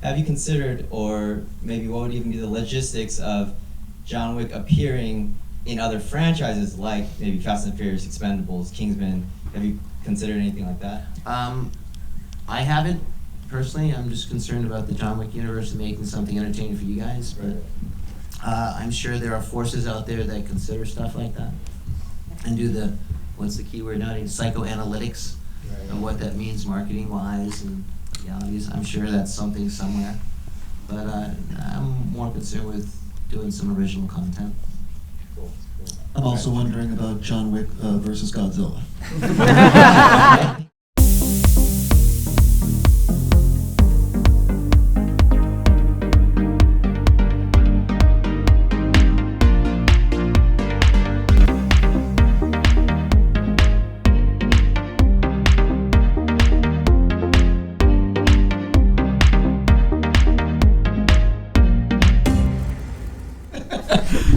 have you considered, or maybe what would even be the logistics of John Wick appearing in other franchises like maybe Fast and Furious, Expendables, Kingsman? Have you considered anything like that? I haven't, personally. I'm just concerned about the John Wick universe and making something entertaining for you guys, but I'm sure there are forces out there that consider stuff like that and do the, what's the key word nowadays, psychoanalytics of what that means marketing-wise and realities. I'm sure that's something somewhere, but I'm more concerned with doing some original content. I'm also wondering about John Wick versus Godzilla.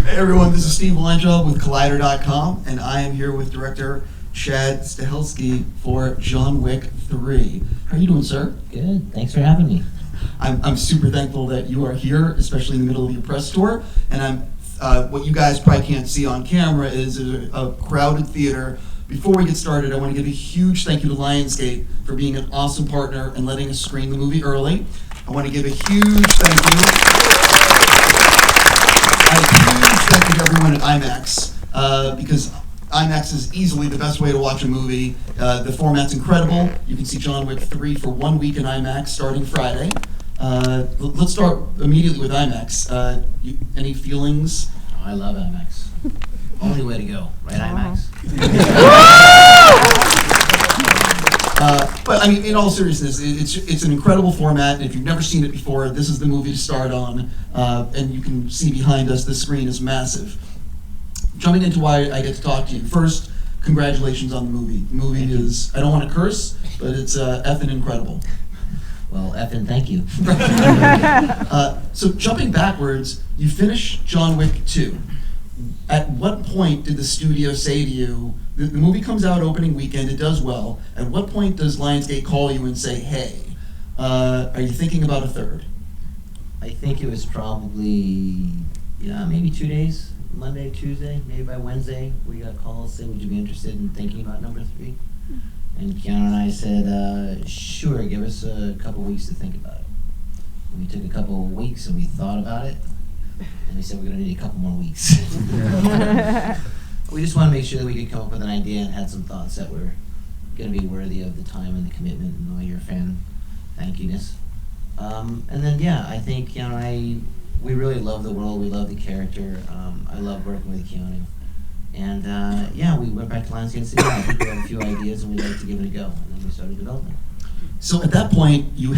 Hey everyone, this is Steve Weintraub with Collider.com, and I am here with director Chad Stahelski for John Wick 3. How are you doing, sir? Good, thanks for having me. I'm super thankful that you are here, especially in the middle of your press tour, and what you guys probably can't see on camera is a crowded theater. Before we get started, I want to give a huge thank you to Lionsgate for being an awesome partner and letting us screen the movie early. I want to give a huge thank you to everyone at IMAX, because IMAX is easily the best way to watch a movie. The format's incredible. You can see John Wick 3 for 1 week in IMAX starting Friday. Let's start immediately with IMAX. Any feelings? Oh, I love IMAX. Only way to go, right, IMAX? But I mean, in all seriousness, it's an incredible format, and if you've never seen it before, this is the movie to start on. And you can see behind us, the screen is massive. Jumping into why I get to talk to you. First, congratulations on the movie. The movie is, I don't want to curse, but it's effing incredible. Well, effing thank you. So jumping backwards, you finish John Wick 2. At what point did the studio say to you, the movie comes out opening weekend, it does well, at what point does Lionsgate call you and say, hey, are you thinking about a third? I think it was probably, maybe 2 days, Monday, Tuesday, maybe by Wednesday, we got calls saying, would you be interested in thinking about number 3? And Keanu and I said, sure, give us a couple weeks to think about it. And we took a couple of weeks and we thought about it, and we said we're gonna need a couple more weeks. We just want to make sure that we could come up with an idea and had some thoughts that were gonna be worthy of the time and the commitment and all your fan thank you-ness. And then, I think, we really love the world, we love the character. I love working with Keanu. And we went back to Lionsgate and said, I think we have a few ideas and we'd like to give it a go. And then we started developing. So at that point, you're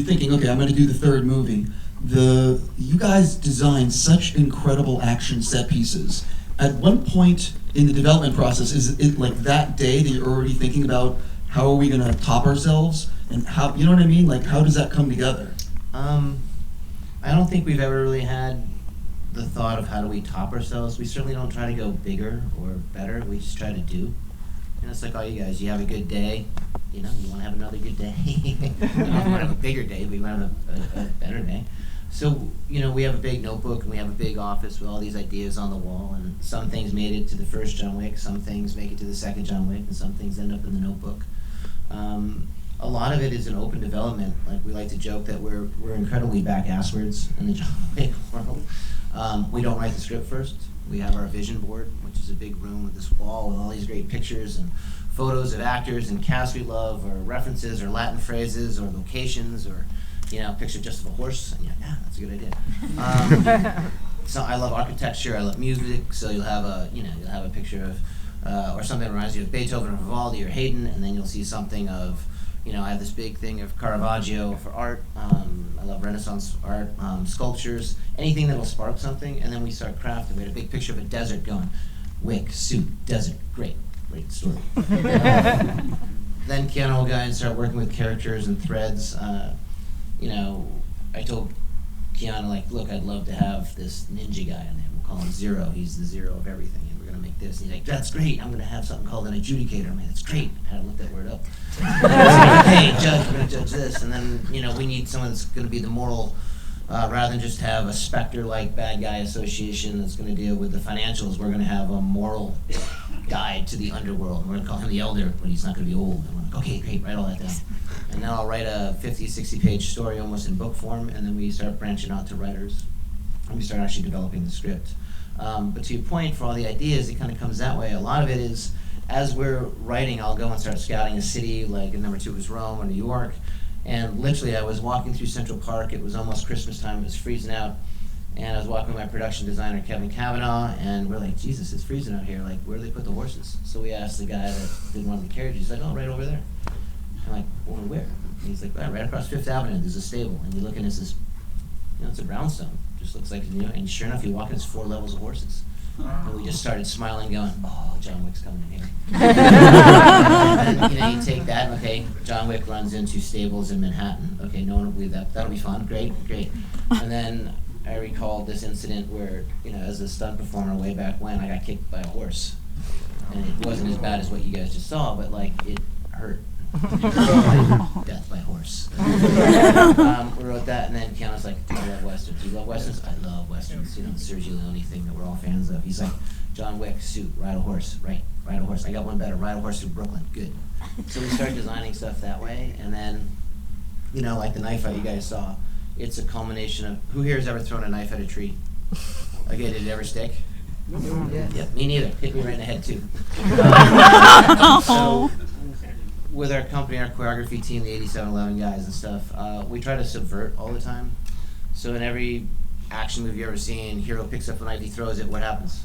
thinking, okay, I'm gonna do the third movie. You guys designed such incredible action set pieces. At one point in the development process, is it like that day that you're already thinking about how are we gonna top ourselves? And how, you know what I mean? Like, how does that come together? I don't think we've ever really had the thought of how do we top ourselves. We certainly don't try to go bigger or better. We just try to do. It's like all you guys, you have a good day, you want to have another good day. You want to have a bigger day, but you want to have a better day. So, we have a big notebook and we have a big office with all these ideas on the wall, and some things made it to the first John Wick, some things make it to the second John Wick, and some things end up in the notebook. A lot of it is an open development. Like, we like to joke that we're incredibly back-asswards in the John Wick world. We don't write the script first. We have our vision board, which is a big room with this wall with all these great pictures and photos of actors and cast we love, or references, or Latin phrases, or locations, or a picture just of a horse. And that's a good idea. So I love architecture. I love music. So you'll have a picture of, or something that reminds you of Beethoven or Vivaldi or Haydn, and then you'll see something of. I have this big thing of Caravaggio for art. I love Renaissance art, sculptures, anything that'll spark something, and then we start crafting. We had a big picture of a desert going, Wick, suit, desert, great story. Then Keanu will go and start working with characters and threads. I told Keanu, look, I'd love to have this ninja guy in there. We'll call him Zero. He's the zero of everything. Gonna make this, and he's like, that's great, I'm gonna have something called an adjudicator. I'm like, that's great. I had to look that word up. hey, judge, we're gonna judge this, and then we need someone that's gonna be the moral, rather than just have a specter-like bad guy association that's gonna deal with the financials. We're gonna have a moral guide to the underworld. We're gonna call him the Elder, but he's not gonna be old. And we're like, okay, great, write all that down. And then I'll write a 50, 60-page story almost in book form, and then we start branching out to writers, and we start actually developing the script. But to your point, for all the ideas, it kind of comes that way. A lot of it is, as we're writing, I'll go and start scouting a city, like in number 2 was Rome or New York, and literally I was walking through Central Park, it was almost Christmas time, it was freezing out, and I was walking with my production designer, Kevin Cavanaugh, and we're like, Jesus, it's freezing out here, like, where do they put the horses? So we asked the guy that did one of the carriages, he's like, oh, right over there. I'm like, over where? And he's like, right across Fifth Avenue, there's a stable, and you look and it's this, it's a brownstone, just looks like, and sure enough, you walk in, it's 4 levels of horses. And we just started smiling, going, oh, John Wick's coming in here. And then, you take that, okay, John Wick runs into stables in Manhattan. Okay, no one will believe that. That'll be fun, great. And then I recalled this incident where, as a stunt performer way back when, I got kicked by a horse. And it wasn't as bad as what you guys just saw, but, it hurt. Death by horse. We wrote that, and then Keanu's like, do I love Westerns? You love Westerns? I love Westerns. The Sergio Leone thing that we're all fans of. He's like, John Wick, suit, ride a horse. Right, ride a horse. I got one better, ride a horse through Brooklyn. Good. So we started designing stuff that way, and then, like the knife fight you guys saw, it's a culmination of, who here has ever thrown a knife at a tree? Okay, did it ever stick? Yeah, me neither. Hit me right in the head, too. So, with our company, our choreography team, the 8711 guys and stuff, we try to subvert all the time. So in every action movie you've ever seen, hero picks up a knife, he throws it, what happens?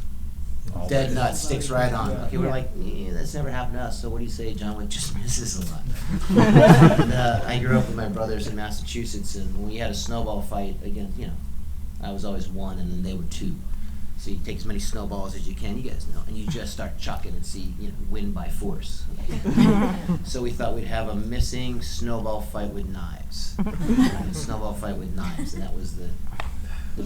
Dead nut, sticks right on. Okay, we're like, that's never happened to us, so what do you say, John Wick just misses a lot? And, I grew up with my brothers in Massachusetts, and when we had a snowball fight against, I was always 1 and then they were 2. So you take as many snowballs as you can, you guys know, and you just start chucking and see, win by force. So we thought we'd have a missing snowball fight with knives. A snowball fight with knives, and that was the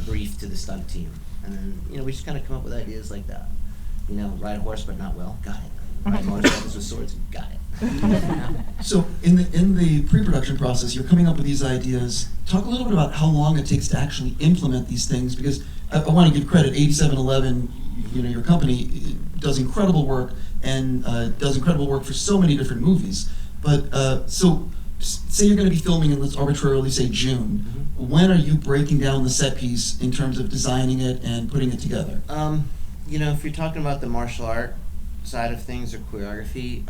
brief to the stunt team. And then, we just kind of come up with ideas like that. Ride a horse but not well, got it. Ride motorcycles with swords, got it. So in the pre-production process, you're coming up with these ideas. Talk a little bit about how long it takes to actually implement these things, because I want to give credit. 8711, your company does incredible work and does incredible work for so many different movies. But so say you're going to be filming in, let's arbitrarily say June. Mm-hmm. When are you breaking down the set piece in terms of designing it and putting it together? If you're talking about the martial art side of things or choreography,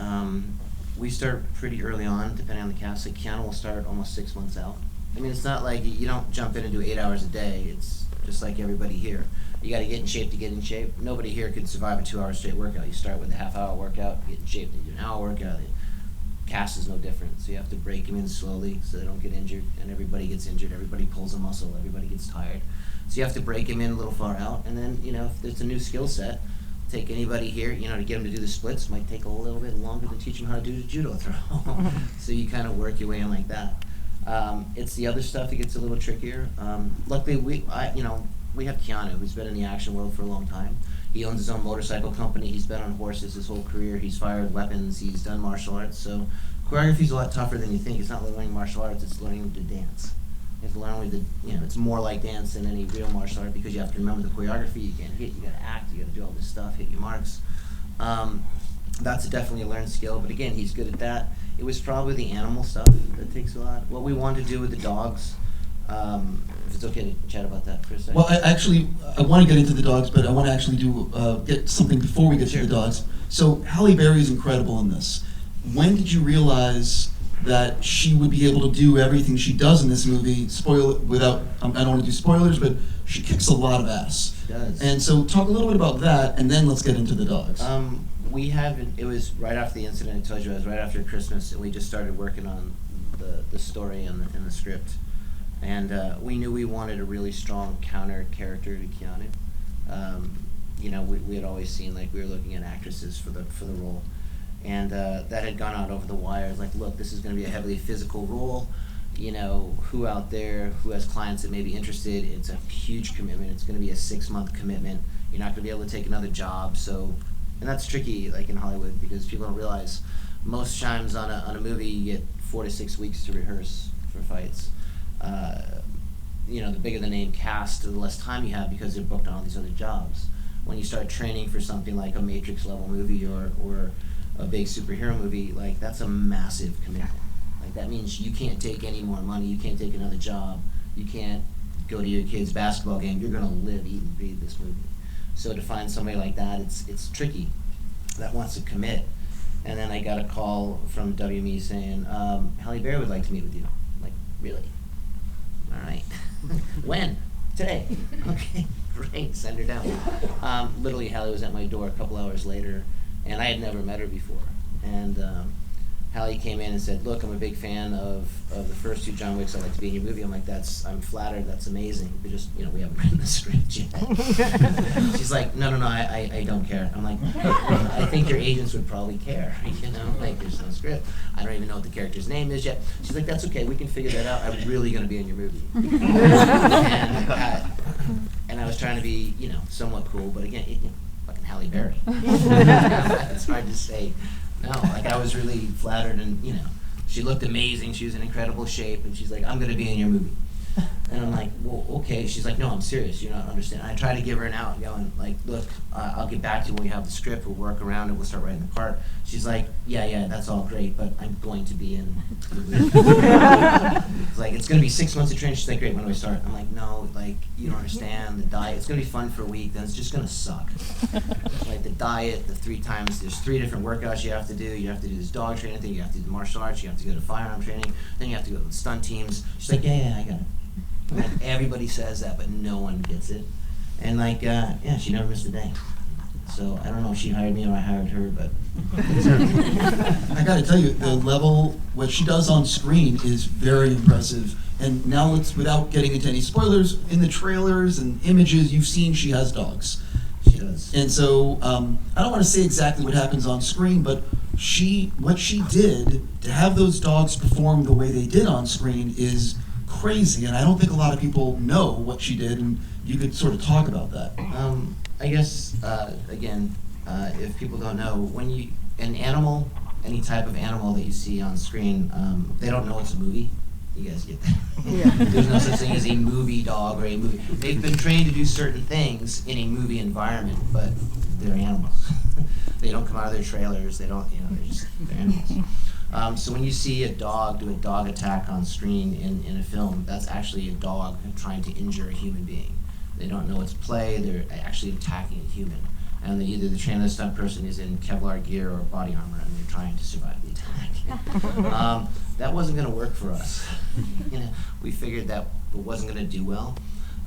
we start pretty early on, depending on the cast. Like Keanu will start almost 6 months out. I mean, it's not like you don't jump in and do 8 hours a day. It's just like everybody here. You got to get in shape to get in shape. Nobody here could survive a 2-hour straight workout. You start with a half-hour workout, get in shape, then you do an hour workout. The cast is no different, so you have to break them in slowly so they don't get injured. And everybody gets injured. Everybody pulls a muscle. Everybody gets tired. So you have to break them in a little far out. And then, if it's a new skill set, take anybody here, to get them to do the splits might take a little bit longer than teach them how to do the judo throw. So you kind of work your way in like that. It's the other stuff that gets a little trickier. Luckily, we have Keanu, who's been in the action world for a long time. He owns his own motorcycle company. He's been on horses his whole career. He's fired weapons. He's done martial arts. So choreography's a lot tougher than you think. It's not learning martial arts. It's learning to dance. You have to learn it's more like dance than any real martial art because you have to remember the choreography. You can't hit. You got to act. You got to do all this stuff. Hit your marks. That's definitely a learned skill. But again, he's good at that. It was probably the animal stuff that takes a lot. What we wanted to do with the dogs. If it's okay to chat about that for a second. Well, I want to get into the dogs, but I want to actually get something before we get to the dogs. So Halle Berry is incredible in this. When did you realize that she would be able to do everything she does in this movie? Spoil it without, I don't want to do spoilers, but she kicks a lot of ass. She does. And so talk a little bit about that, and then let's get into the dogs. It was right after the incident I told you, it was right after Christmas, and we just started working on the story and the script. And we knew we wanted a really strong counter character to Keanu. We had always seen we were looking at actresses for the role, and that had gone out over the wires. Like, look, this is going to be a heavily physical role. Who out there who has clients that may be interested? It's a huge commitment. It's going to be a 6-month commitment. You're not going to be able to take another job. So, and that's tricky, in Hollywood, because people don't realize most times on a movie you get 4 to 6 weeks to rehearse for fights. The bigger the name cast, the less time you have because they're booked on all these other jobs. When you start training for something like a Matrix level movie or a big superhero movie, like that's a massive commitment. Like that means you can't take any more money, you can't take another job, you can't go to your kid's basketball game. You're gonna live, eat, and breathe this movie. So to find somebody like that, it's tricky. That wants to commit. And then I got a call from WME saying, Halle Berry would like to meet with you. I'm like, really? All right. When? Today. Okay, great, send her down. Literally, Halle was at my door a couple hours later, and I had never met her before. And Halle came in and said, look, I'm a big fan of the first 2 John Wicks. I'd like to be in your movie. I'm like, I'm flattered, that's amazing. But just, we haven't written the script yet. She's like, no, I don't care. I'm like, I think your agents would probably care, like there's no script. I don't even know what the character's name is yet. She's like, that's okay, we can figure that out. I'm really gonna be in your movie. And I was trying to be, somewhat cool, but again, fucking Halle Berry. It's hard to say. No, like I was really flattered, and she looked amazing. She was in incredible shape, and she's like, "I'm gonna be in your movie." And I'm like, "Well, okay." She's like, "No, I'm serious. You're not understanding." I tried to give her an out, going like, "Look, I'll get back to you when we have the script. We'll work around it. We'll start writing the part." She's like, "Yeah, that's all great, but I'm going to be in the movie." It's like, "It's gonna be 6 months of training." She's like, "Great. When do I start?" I'm like, "No, like you don't understand the diet. It's gonna be fun for a week, then it's just gonna suck." Like the diet, the 3 times, there's 3 different workouts you have to do. You have to do this dog training thing. You have to do the martial arts. You have to go to firearm training. Then you have to go to the stunt teams. She's like, "Yeah, I got it." Like everybody says that, but no one gets it. And like, she never missed a day. So I don't know if she hired me or I hired her, but I gotta tell you, the level, what she does on screen is very impressive. And now let's, without getting into any spoilers, in the trailers and images you've seen, she has dogs. she does. And so, I don't want to say exactly what happens on screen, but what she did to have those dogs perform the way they did on screen is crazy, and I don't think a lot of people know what she did, and you could sort of talk about that. I guess, again, if people don't know, an animal, any type of animal that you see on screen, they don't know it's a movie. You guys get that? Yeah. There's no such thing as a movie dog or a movie. They've been trained to do certain things in a movie environment, but they're animals. They don't come out of their trailers. They're animals. So when you see a dog do a dog attack on screen in a film, that's actually a dog trying to injure a human being. They don't know it's play. They're actually attacking a human. And either the trainer or the stunt person is in Kevlar gear or body armor, and they're trying to survive the attack. That wasn't going to work for us. We figured that it wasn't going to do well.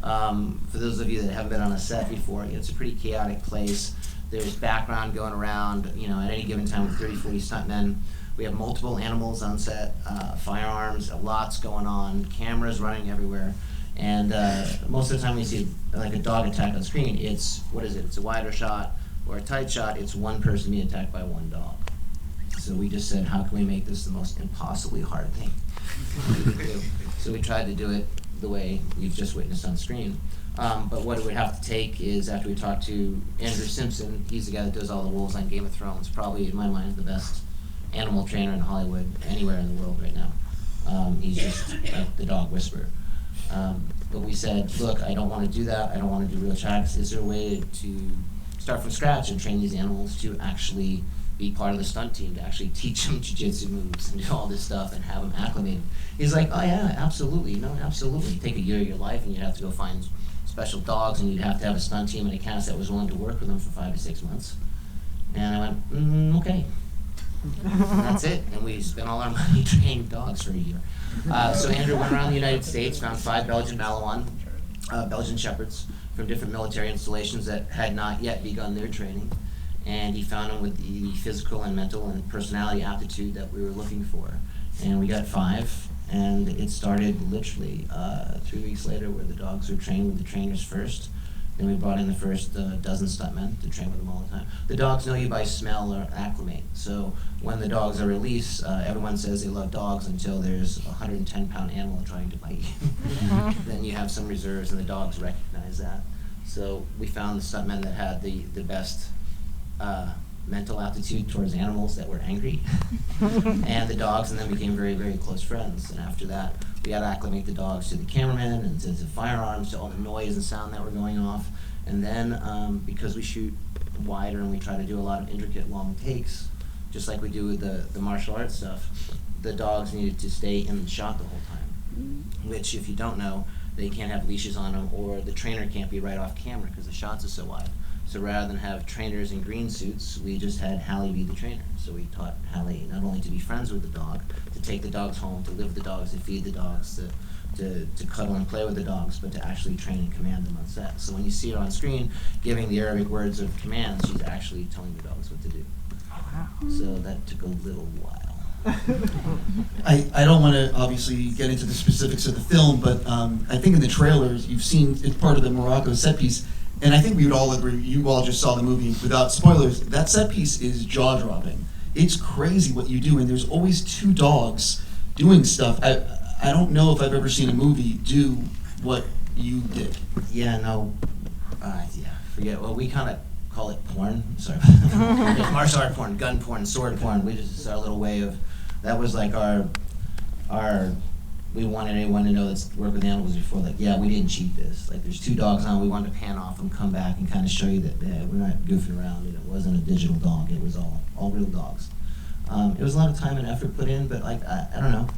For those of you that haven't been on a set before, it's a pretty chaotic place. There's background going around, at any given time with 30, 40 stuntmen. We have multiple animals on set, firearms, lots going on, cameras running everywhere. And most of the time when you see like a dog attack on screen, it's a wider shot or a tight shot. It's one person being attacked by one dog. So we just said, how can we make this the most impossibly hard thing we could do? So we tried to do it the way you've just witnessed on screen. But what it would have to take is, after we talked to Andrew Simpson, he's the guy that does all the wolves on Game of Thrones, probably in my mind the best animal trainer in Hollywood, anywhere in the world right now. He's just like the dog whisperer. But we said, look, I don't want to do that. I don't want to do real tracks. Is there a way to start from scratch and train these animals to actually be part of the stunt team, to actually teach them jiu-jitsu moves and do all this stuff and have them acclimated? He's like, oh yeah, absolutely. No, absolutely. Take a year of your life and you'd have to go find special dogs, and you'd have to have a stunt team and a cast that was willing to work with them for 5 to 6 months. And I went, okay. And that's it. And we spent all our money training dogs for a year. So Andrew went around the United States, found 5 Belgian Malinois, Belgian Shepherds from different military installations that had not yet begun their training. And he found them with the physical and mental and personality aptitude that we were looking for. And we got 5, and it started literally 3 weeks later, where the dogs were trained with the trainers first. Then we brought in the first dozen stuntmen to train with them all the time. The dogs know you by smell or acclimate. So when the dogs are released, everyone says they love dogs until there's a 110-pound animal trying to bite you. Then you have some reserves, and the dogs recognize that. So we found the stuntmen that had the best mental aptitude towards animals that were angry, and the dogs, and then became very, very close friends. And after that, we had to acclimate the dogs to the cameraman and to firearms, to all the noise and sound that were going off. And then, because we shoot wider and we try to do a lot of intricate long takes, just like we do with the martial arts stuff, the dogs needed to stay in the shot the whole time. Which, if you don't know, they can't have leashes on them, or the trainer can't be right off camera because the shots are so wide. So rather than have trainers in green suits, we just had Halle be the trainer. So we taught Halle not only to be friends with the dog, to take the dogs home, to live with the dogs, to feed the dogs, to cuddle and play with the dogs, but to actually train and command them on set. So when you see her on screen giving the Arabic words of command, she's actually telling the dogs what to do. So that took a little while. I don't want to obviously get into the specifics of the film, but I think in the trailers you've seen it's part of the Morocco set piece, and I think we would all agree, you all just saw the movie without spoilers, that set piece is jaw-dropping. It's crazy what you do, and there's always two dogs doing stuff. I don't know if I've ever seen a movie do what you did. Yeah, no, forget. Well, we kind of call it porn. Sorry, it's martial art porn, gun porn, sword porn. It's our little way of. That was like our. We wanted anyone to know that's worked with animals before. Like, yeah, we didn't cheat this. Like, there's two dogs on. We wanted to pan off them, come back, and kind of show you that we're not goofing around. It wasn't a digital dog. It was all real dogs. It was a lot of time and effort put in, but like I don't know.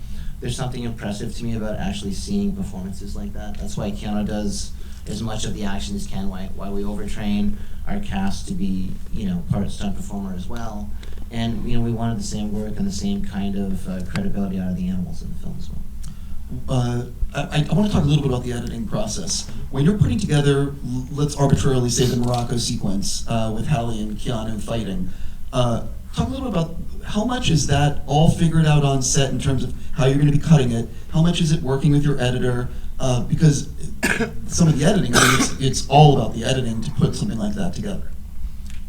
There's something impressive to me about actually seeing performances like that. That's why Keanu does as much of the action as can. Why we overtrain our cast to be, part stunt performer as well. And we wanted the same work and the same kind of credibility out of the animals in the film as well. I want to talk a little bit about the editing process. When you're putting together, let's arbitrarily say the Morocco sequence with Halle and Keanu fighting, talk a little bit about how much is that all figured out on set in terms of how you're going to be cutting it? How much is it working with your editor? Because some of the editing, it's all about the editing to put something like that together.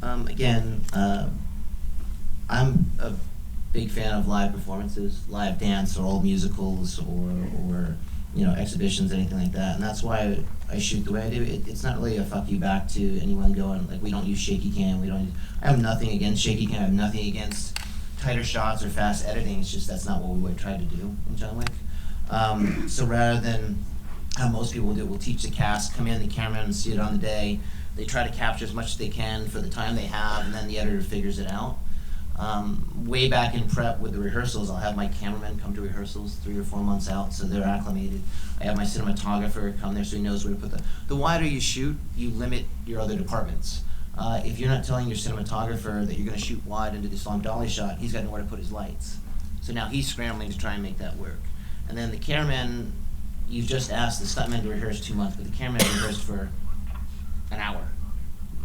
I'm a big fan of live performances, live dance, or old musicals, or exhibitions, anything like that. And that's why I shoot the way I do. It's not really a fuck you back to anyone going, like, we don't use shaky cam. I have nothing against shaky cam. I have nothing against tighter shots or fast editing. It's just that's not what we would try to do in John Wick. So rather than how most people do, we'll teach the cast, come in, the cameraman, see it on the day. They try to capture as much as they can for the time they have, and then the editor figures it out. Way back in prep with the rehearsals, I'll have my cameraman come to rehearsals 3 or 4 months out, so they're acclimated. I have my cinematographer come there so he knows where to put the wider you shoot, you limit your other departments. If you're not telling your cinematographer that you're going to shoot wide into this long dolly shot, he's got nowhere to put his lights. So now he's scrambling to try and make that work. And then the cameraman, you've just asked the stuntman to rehearse 2 months, but the cameraman rehearsed for an hour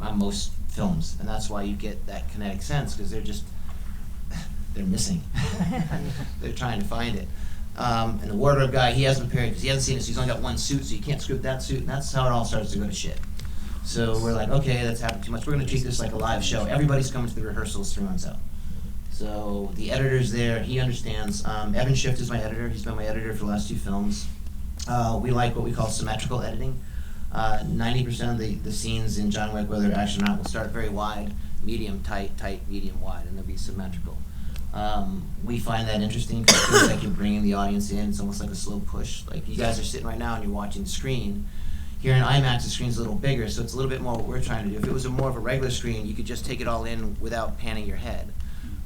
on most films. And that's why you get that kinetic sense, because they're missing. They're trying to find it. And the wardrobe guy, he hasn't prepared because he hasn't seen it, so he's only got one suit, so you can't script that suit, and that's how it all starts to go to shit. So we're like, okay, that's happened too much. We're going to treat this like a live show. Everybody's coming to the rehearsals 3 months out. So the editor's there, he understands. Evan Schiff is my editor. He's been my editor for the last 2 films. We like what we call symmetrical editing. 90% of the scenes in John Wick, whether action or not, will start very wide, medium, tight, medium, wide, and they'll be symmetrical. We find that interesting because it feels like you're bringing the audience in. It's almost like a slow push. Like, you guys are sitting right now and you're watching the screen. Here in IMAX, the screen's a little bigger, so it's a little bit more what we're trying to do. If it was more of a regular screen, you could just take it all in without panning your head.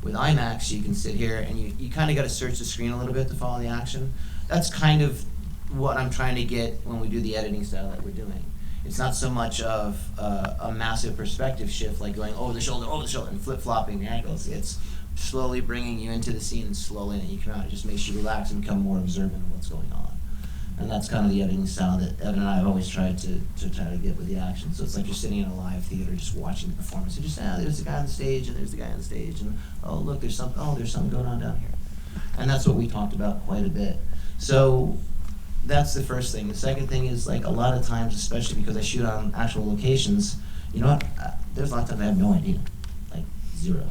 With IMAX, you can sit here and you kind of got to search the screen a little bit to follow the action. That's kind of what I'm trying to get when we do the editing style that we're doing. It's not so much of a massive perspective shift, like going over the shoulder, and flip-flopping the angles. It's slowly bringing you into the scene and slowly letting you come out. It just makes you relax and become more observant of what's going on. And that's kind of the editing style that Evan and I have always tried to try to get with the action. So it's like you're sitting in a live theater just watching the performance. You just, there's the guy on the stage, and there's the guy on the stage, and oh, look, there's something going on down here. And that's what we talked about quite a bit. So that's the first thing. The second thing is, like, a lot of times, especially because I shoot on actual locations, you know what, there's a lot of times I have no idea. Like, zero.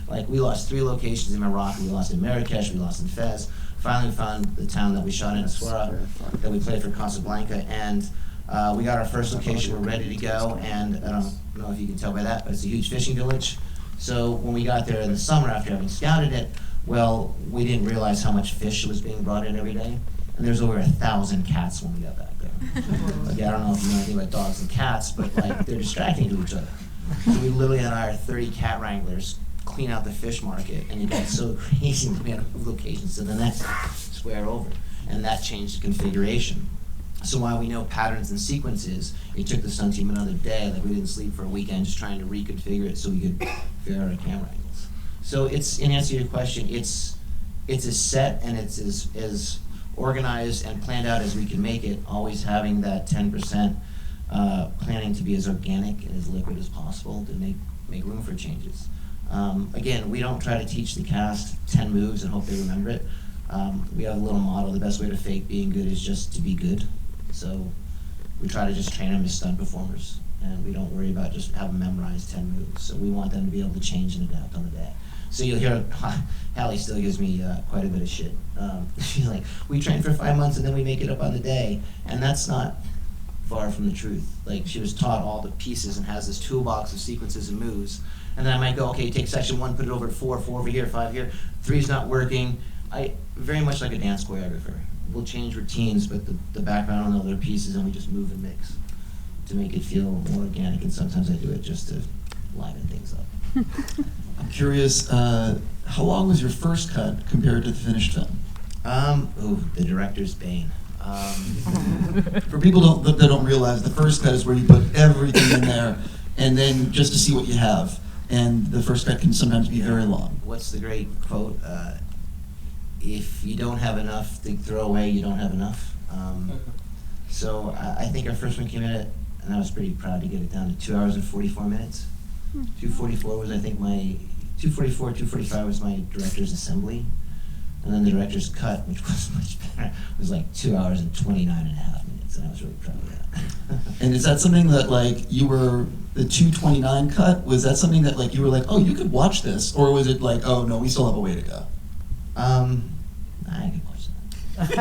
Like, we lost 3 locations in Morocco. We lost in Marrakesh, we lost in Fez. Finally we found the town that we shot in, Aswara, that we played for Casablanca, and we got our first location. We're ready to go, and I don't know if you can tell by that, but it's a huge fishing village. So when we got there in the summer after having scouted it, well, we didn't realize how much fish was being brought in every day. And there's over 1,000 cats when we got back there. Like, I don't know if you know anything about dogs and cats, but like they're distracting to each other. So we literally had our 30 cat wranglers clean out the fish market, and it got so crazy we had to move locations to the next square over. And that changed the configuration. So while we know patterns and sequences, it took the stunt team another day. Like, we didn't sleep for a weekend just trying to reconfigure it so we could figure out our camera angles. So it's, in answer to your question, it's as set and it's as organized and planned out as we can make it, always having that 10% planning to be as organic and as liquid as possible to make room for changes. Again, we don't try to teach the cast 10 moves and hope they remember it. We have a little motto: the best way to fake being good is just to be good. So we try to just train them as stunt performers, and we don't worry about just having memorized 10 moves. So we want them to be able to change and adapt on the day. So you'll hear, Halle still gives me quite a bit of shit. She's like, we train for 5 months and then we make it up on the day. And that's not far from the truth. Like, she was taught all the pieces and has this toolbox of sequences and moves. And then I might go, okay, take section 1, put it over at 4, 4 over here, 5 here, 3's not working. Very much like a dance choreographer. We'll change routines, but the background on other pieces, and we just move and mix to make it feel more organic. And sometimes I do it just to liven things up. I'm curious, how long was your first cut compared to the finished film? The director's bane. For people that don't realize, the first cut is where you put everything in there, and then just to see what you have. And the first cut can sometimes be very long. What's the great quote? If you don't have enough to throw away, you don't have enough. So I think our first one came in at, and I was pretty proud to get it down to 2 hours and 44 minutes. 2:44 was, I think, 2:45 was my director's assembly. And then the director's cut, which was much better, was like 2 hours and 29 and a half minutes, and I was really proud of that. And is that something that, like, you were, the 2:29 cut, was that something that, like, you were like, oh, you could watch this? Or was it like, oh, no, we still have a way to go? I could watch that.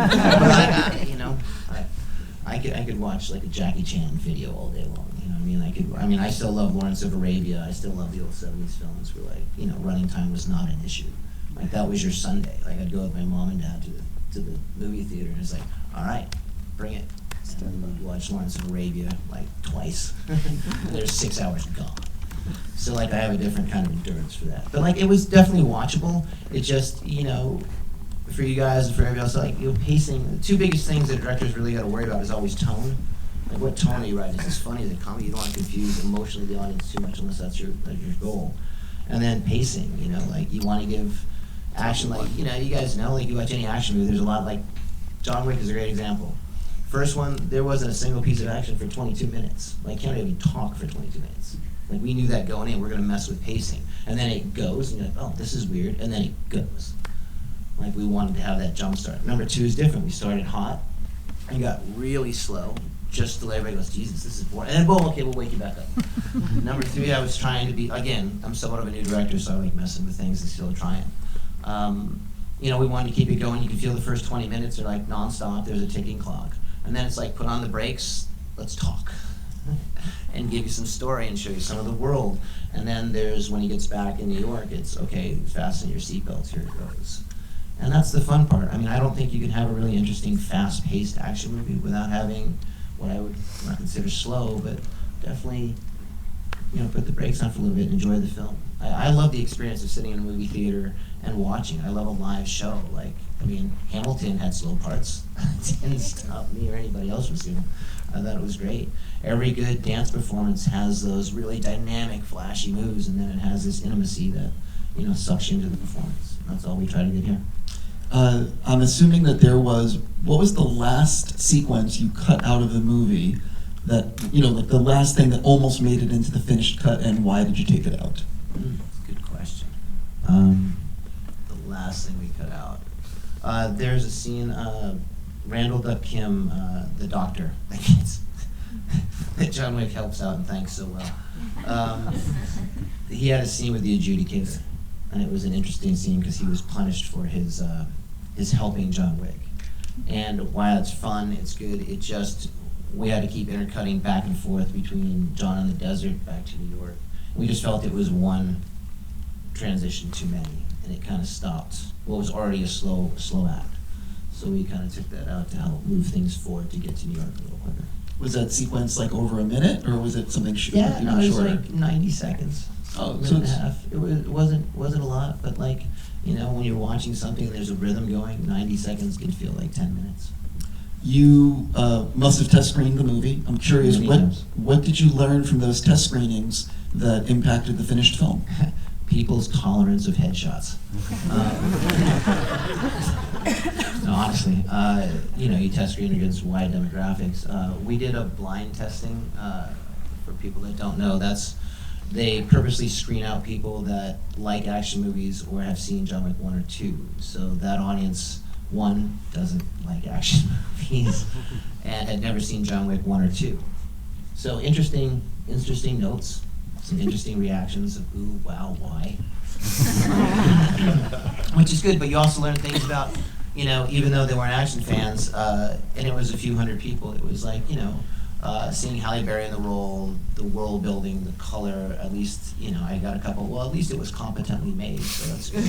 I could watch like a Jackie Chan video all day long. You know what I mean? I still love Lawrence of Arabia. I still love the old 70s films where, like, running time was not an issue. Like, that was your Sunday. Like, I'd go with my mom and dad to the movie theater, and it's like, all right, bring it. And then we'd watch Lawrence of Arabia like twice. There's 6 hours gone. So, like, I have a different kind of endurance for that. But, like, it was definitely watchable. It just, for you guys and for everybody else, like, pacing, the two biggest things that directors really got to worry about is always tone. Like, what tone are you writing? Is this funny? Is it comedy? You don't want to confuse emotionally the audience too much unless that's your goal. And then pacing, like, you want to give action, like, you guys know, like, you watch any action movie, there's a lot, like, John Wick is a great example. First one, there wasn't a single piece of action for 22 minutes. Like, can't even talk for 22 minutes. Like, we knew that going in, we're gonna mess with pacing. And then it goes, and you're like, oh, this is weird, and then it goes. Like, we wanted to have that jump start. Number 2 is different. We started hot, and got really slow, just to let everybody goes, Jesus, this is boring. And then, boom, okay, we'll wake you back up. Number 3, I was trying to be, again, I'm somewhat of a new director, so I like messing with things and still trying. We wanted to keep it going. You can feel the first 20 minutes are like nonstop. There's a ticking clock. And then it's like, put on the brakes, let's talk. And give you some story and show you some of the world. And then there's, when he gets back in New York, it's, okay, fasten your seatbelts, here it goes. And that's the fun part. I mean, I don't think you can have a really interesting, fast-paced action movie without having what I would not consider slow, but definitely, put the brakes on for a little bit and enjoy the film. I love the experience of sitting in a movie theater and watching. I love a live show. Like, Hamilton had slow parts. It didn't stop me or anybody else from seeing it. I thought it was great. Every good dance performance has those really dynamic, flashy moves, and then it has this intimacy that, sucks you into the performance. That's all we try to get here. I'm assuming that what was the last sequence you cut out of the movie that, like the last thing that almost made it into the finished cut, and why did you take it out? Good question. The last thing we cut out. There's a scene, Randall Duck Kim, the doctor, that John Wick helps out and thanks so well. He had a scene with the adjudicator, and it was an interesting scene because he was punished for his helping John Wick. And while it's fun, it's good, we had to keep intercutting back and forth between John in the desert back to New York. We just felt it was one transition too many, and it kind of stopped what was already a slow act. So we kind of took that out to help move things forward to get to New York a little quicker. Was that sequence like over a minute, or was it something Yeah, even no, it was shorter? like 90 seconds. Oh, a minute so and a it's- half. It wasn't a lot, but like, you know, when you're watching something, there's a rhythm going. 90 seconds can feel like 10 minutes. You must have test screened the movie. I'm curious, Many what times. what did you learn from those test screenings that impacted the finished film? People's tolerance of headshots. No, honestly, you know, you test screen against wide demographics. We did a blind testing. For people that don't know, they purposely screen out people that like action movies or have seen John Wick 1 or 2. So that audience, one, doesn't like action movies and had never seen John Wick 1 or 2. So interesting notes, some interesting reactions of ooh, wow, why? Which is good, but you also learn things about, you know, even though they weren't action fans, and it was a few hundred people, it was like, you know, seeing Halle Berry in the role, the world building, the color, at least, you know, I got a couple, well, at least it was competently made, so that's good.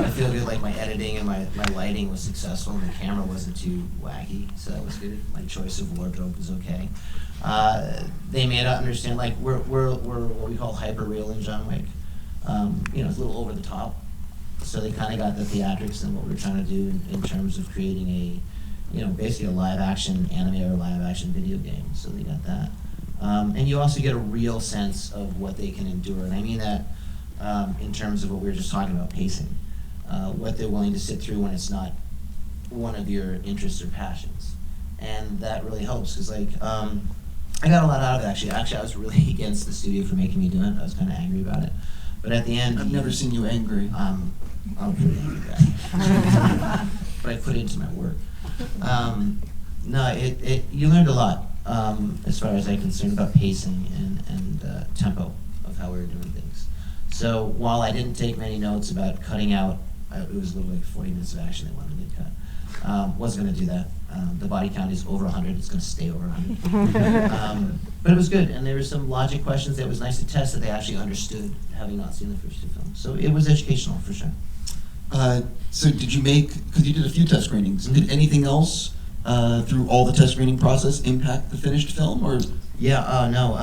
I feel good, like my editing and my lighting was successful, and the camera wasn't too wacky, so that was good. My choice of wardrobe was okay. They made us understand, like, we're what we call hyper real in John Wick. You know, it's a little over the top. So they kind of got the theatrics and what we're trying to do in terms of creating a, you know, basically a live action anime or live action video game. So they got that. And you also get a real sense of what they can endure. And I mean that in terms of what we were just talking about, pacing. What they're willing to sit through when it's not one of your interests or passions. And that really helps, because like, I got a lot out of it actually. Actually, I was really against the studio for making me do it. I was kind of angry about it. But at the end, I've never seen you angry. I'm a pretty angry guy. But I put it into my work. No, you learned a lot as far as I'm concerned about pacing and tempo of how we were doing things. So while I didn't take many notes about cutting out, it was a little like 40 minutes of action they wanted me to cut. Wasn't going to do that. The body count is over 100. It's going to stay over 100. But it was good, and there were some logic questions that was nice to test that they actually understood, having not seen the first two films. So it was educational for sure. So did you because you did a few test screenings, did anything else through all the test screening process impact the finished film, or? Yeah, no.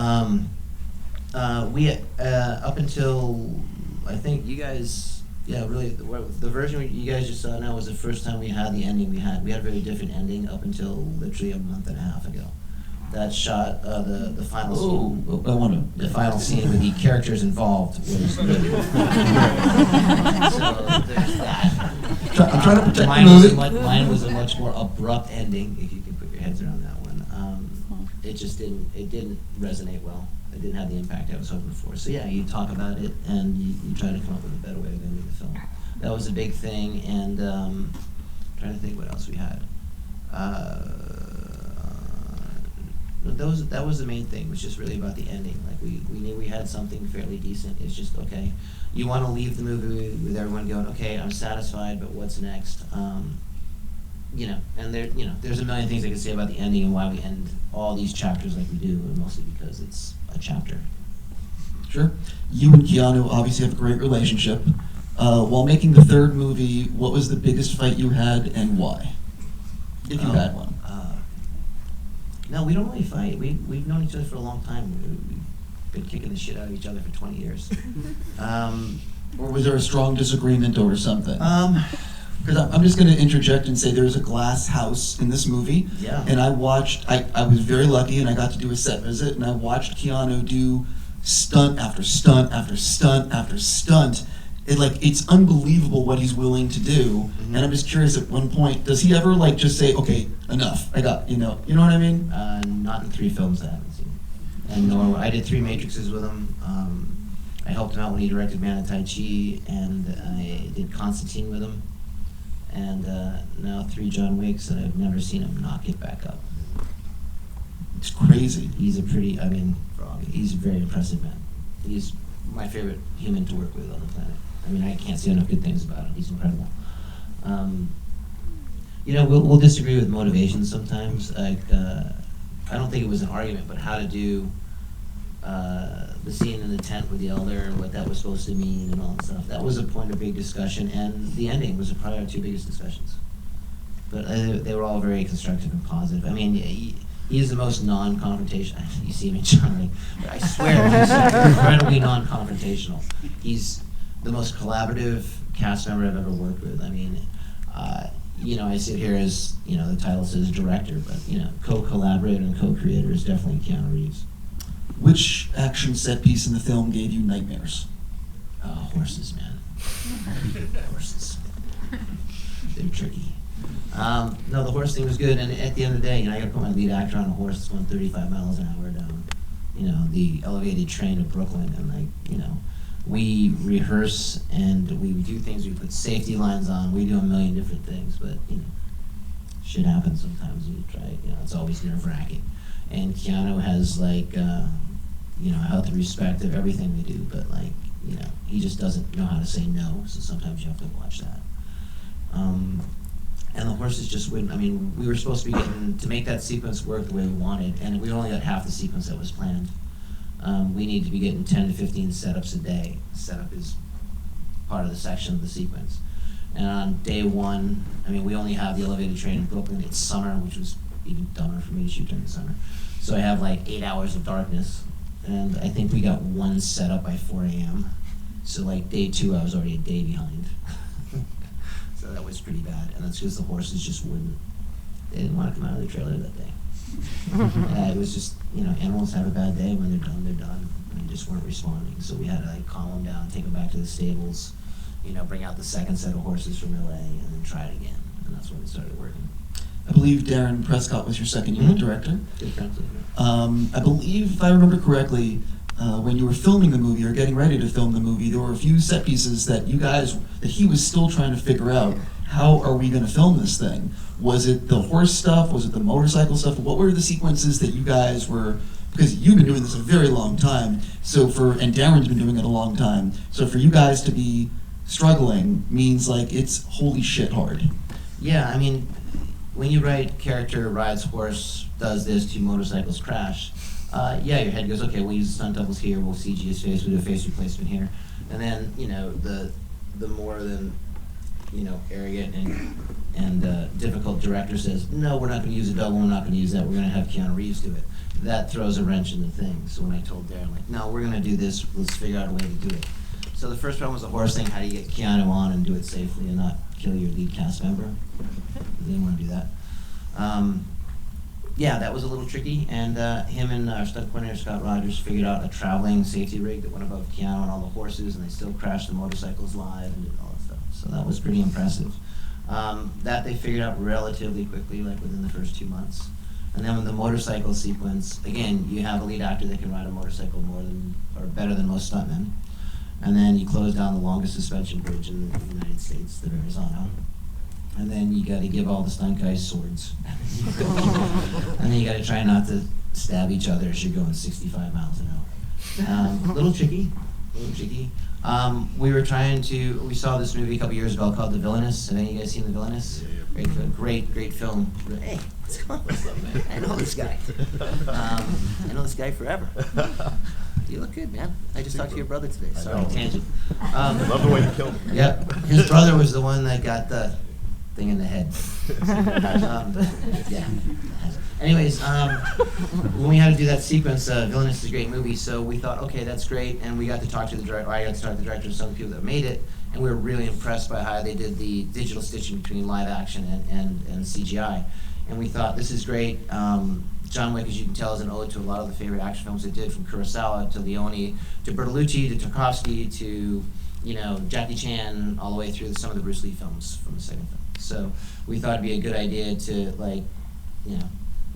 We, up until, I think you guys, yeah, really, the version you guys just saw now was the first time we had the ending we had. We had a very different ending up until literally a month and a half ago. That shot, the final scene. I want to. The final scene with the characters involved was so there's that. I'm trying to protect mine the was movie. mine was a much more abrupt ending, if you can put your heads around that one. It just didn't resonate well. It didn't have the impact I was hoping for. So yeah, you talk about it and you try to come up with a better way of ending the film. That was a big thing, and trying to think what else we had. That was the main thing. It was just really about the ending. Like we knew we had something fairly decent. It's just okay. You want to leave the movie with everyone going, okay, I'm satisfied, but what's next? You know, and there's a million things I could say about the ending and why we end all these chapters like we do, and mostly because it's a chapter. Sure. You and Keanu obviously have a great relationship. While making the third movie, what was the biggest fight you had and why? If you had one. No, we don't really fight. We've known each other for a long time. We've been kicking the shit out of each other for 20 years. Or was there a strong disagreement over something? Because I'm just going to interject and say there's a glass house in this movie. Yeah. And I was very lucky and I got to do a set visit, and I watched Keanu do stunt after stunt after stunt after stunt. It's unbelievable what he's willing to do. Mm-hmm. And I'm just curious, at one point, does he ever just say, okay, enough, I got, you know what I mean? Not in 3 films I haven't seen. And nor I did 3 Matrixes with him. I helped him out when he directed Man in Tai Chi, and I did Constantine with him. And now 3 John Wicks, and I've never seen him not get back up. It's crazy. He's a very impressive man. He's my favorite human to work with on the planet. I mean, I can't say enough good things about him. He's incredible. You know, we'll disagree with motivations sometimes. I don't think it was an argument, but how to do the scene in the tent with the elder and what that was supposed to mean and all that stuff. That was a point of big discussion, and the ending was probably our two biggest discussions. But they were all very constructive and positive. I mean, he is the most non-confrontational. You see me, Charlie. I swear, he's incredibly non-confrontational. He's the most collaborative cast member I've ever worked with. I mean, I sit here as, the title says director, but, co-collaborator and co-creator is definitely Keanu Reeves. Which action set piece in the film gave you nightmares? Oh, horses, man. Horses. They're tricky. No, the horse thing was good, and at the end of the day, I got to put my lead actor on a horse that's going 35 miles an hour down, the elevated train of Brooklyn, and we rehearse and we do things. We put safety lines on. We do a million different things, but shit happens sometimes. You try. It's always nerve-wracking. And Keanu has healthy respect of everything we do, but he just doesn't know how to say no. So sometimes you have to watch that. And the horses just wouldn't. I mean, we were supposed to be getting to make that sequence work the way we wanted, and we only got half the sequence that was planned. We need to be getting 10 to 15 setups a day. Setup is part of the section of the sequence. And on day one, we only have the elevated train in Brooklyn. It's summer, which was even dumber for me to shoot during the summer. So I have 8 hours of darkness, and I think we got one setup by 4 a.m. So day 2, I was already a day behind. So that was pretty bad, and that's because the horses just wouldn't. They didn't want to come out of the trailer that day. It was just, animals have a bad day. When they're done, they're done. And they just weren't responding. So we had to calm them down, take them back to the stables, bring out the second set of horses from LA, and then try it again. And that's when it started working. I believe Darren Prescott was your second unit director. Good friends with him. I believe, if I remember correctly, when you were filming the movie or getting ready to film the movie, there were a few set pieces that he was still trying to figure out. How are we going to film this thing? Was it the horse stuff? Was it the motorcycle stuff? What were the sequences that you guys were, because you've been doing this a very long time, and Darren's been doing it a long time, so for you guys to be struggling means it's holy shit hard. Yeah, when you write character rides horse, does this, 2 motorcycles crash, your head goes, okay, we'll use stunt doubles here, we'll CG his face, we'll do a face replacement here. And then, the more than, arrogant and difficult director says, no, we're not going to use a double, we're not going to use that, we're going to have Keanu Reeves do it. That throws a wrench in the thing. So when I told Darren, no, we're going to do this, let's figure out a way to do it. So the first problem was the horse thing, how do you get Keanu on and do it safely and not kill your lead cast member? They didn't want to do that. That was a little tricky, and him and our stunt coordinator, Scott Rogers, figured out a traveling safety rig that went above Keanu and all the horses, and they still crashed the motorcycles live and did all that stuff. So that was pretty impressive. That they figured out relatively quickly, within the first 2 months. And then with the motorcycle sequence, again, you have a lead actor that can ride a motorcycle better than most stuntmen. And then you close down the longest suspension bridge in the United States, the Verrazano. And then you got to give all the stunt guys swords. And then you got to try not to stab each other as you're going 65 miles an hour. Little tricky. We saw this movie a couple years ago called The Villainous. Have any of you guys seen The Villainous? Yeah. Great film. Hey, what's going on, man? I know this guy. I know this guy forever. You look good, man. I just talked to your brother today. Sorry, tangent. Love the way you killed him. Yep. His brother was the one that got the thing in the head. Yeah. Anyways, when we had to do that sequence, Villainous is a great movie, so we thought, okay, that's great, and we got to talk to the director, I got to talk to the director and some of the people that made it, and we were really impressed by how they did the digital stitching between live action and CGI. And we thought, this is great. John Wick, as you can tell, is an ode to a lot of the favorite action films they did, from Kurosawa to Leone to Bertolucci to Tarkovsky to Jackie Chan, all the way through some of the Bruce Lee films from the second film. So we thought it'd be a good idea to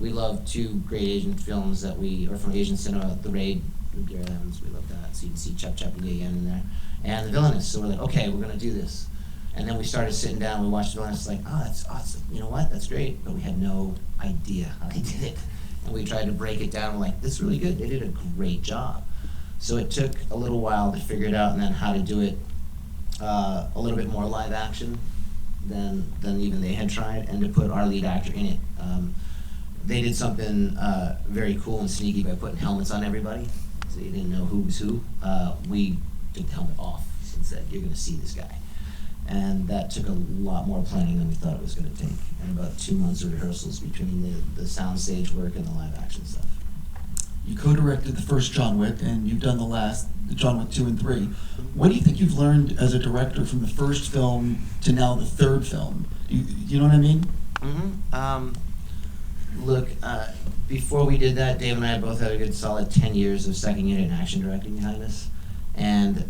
we love 2 great Asian films that are from Asian cinema, The Raid with Gary Evans, we love that. So you can see Chap Chap and again in there. And The Villainous, so we're like, okay, we're gonna do this. And then we started sitting down, we watched The Villainous, oh, that's awesome, you know what, that's great, but we had no idea how they did it. And we tried to break it down, we're like, this is really good, they did a great job. So it took a little while to figure it out, and then how to do it a little bit more live action than even they had tried, and to put our lead actor in it. They did something very cool and sneaky by putting helmets on everybody. so you didn't know who was who, we took the helmet off and said, you're gonna see this guy. And that took a lot more planning than we thought it was gonna take, and about 2 months of rehearsals between the soundstage work and the live action stuff. You co-directed the first John Wick, and you've done the John Wick 2 and 3. What do you think you've learned as a director from the first film to now the third film? You know what I mean? Look, before we did that, Dave and I both had a good solid 10 years of second unit and action directing behind us. And,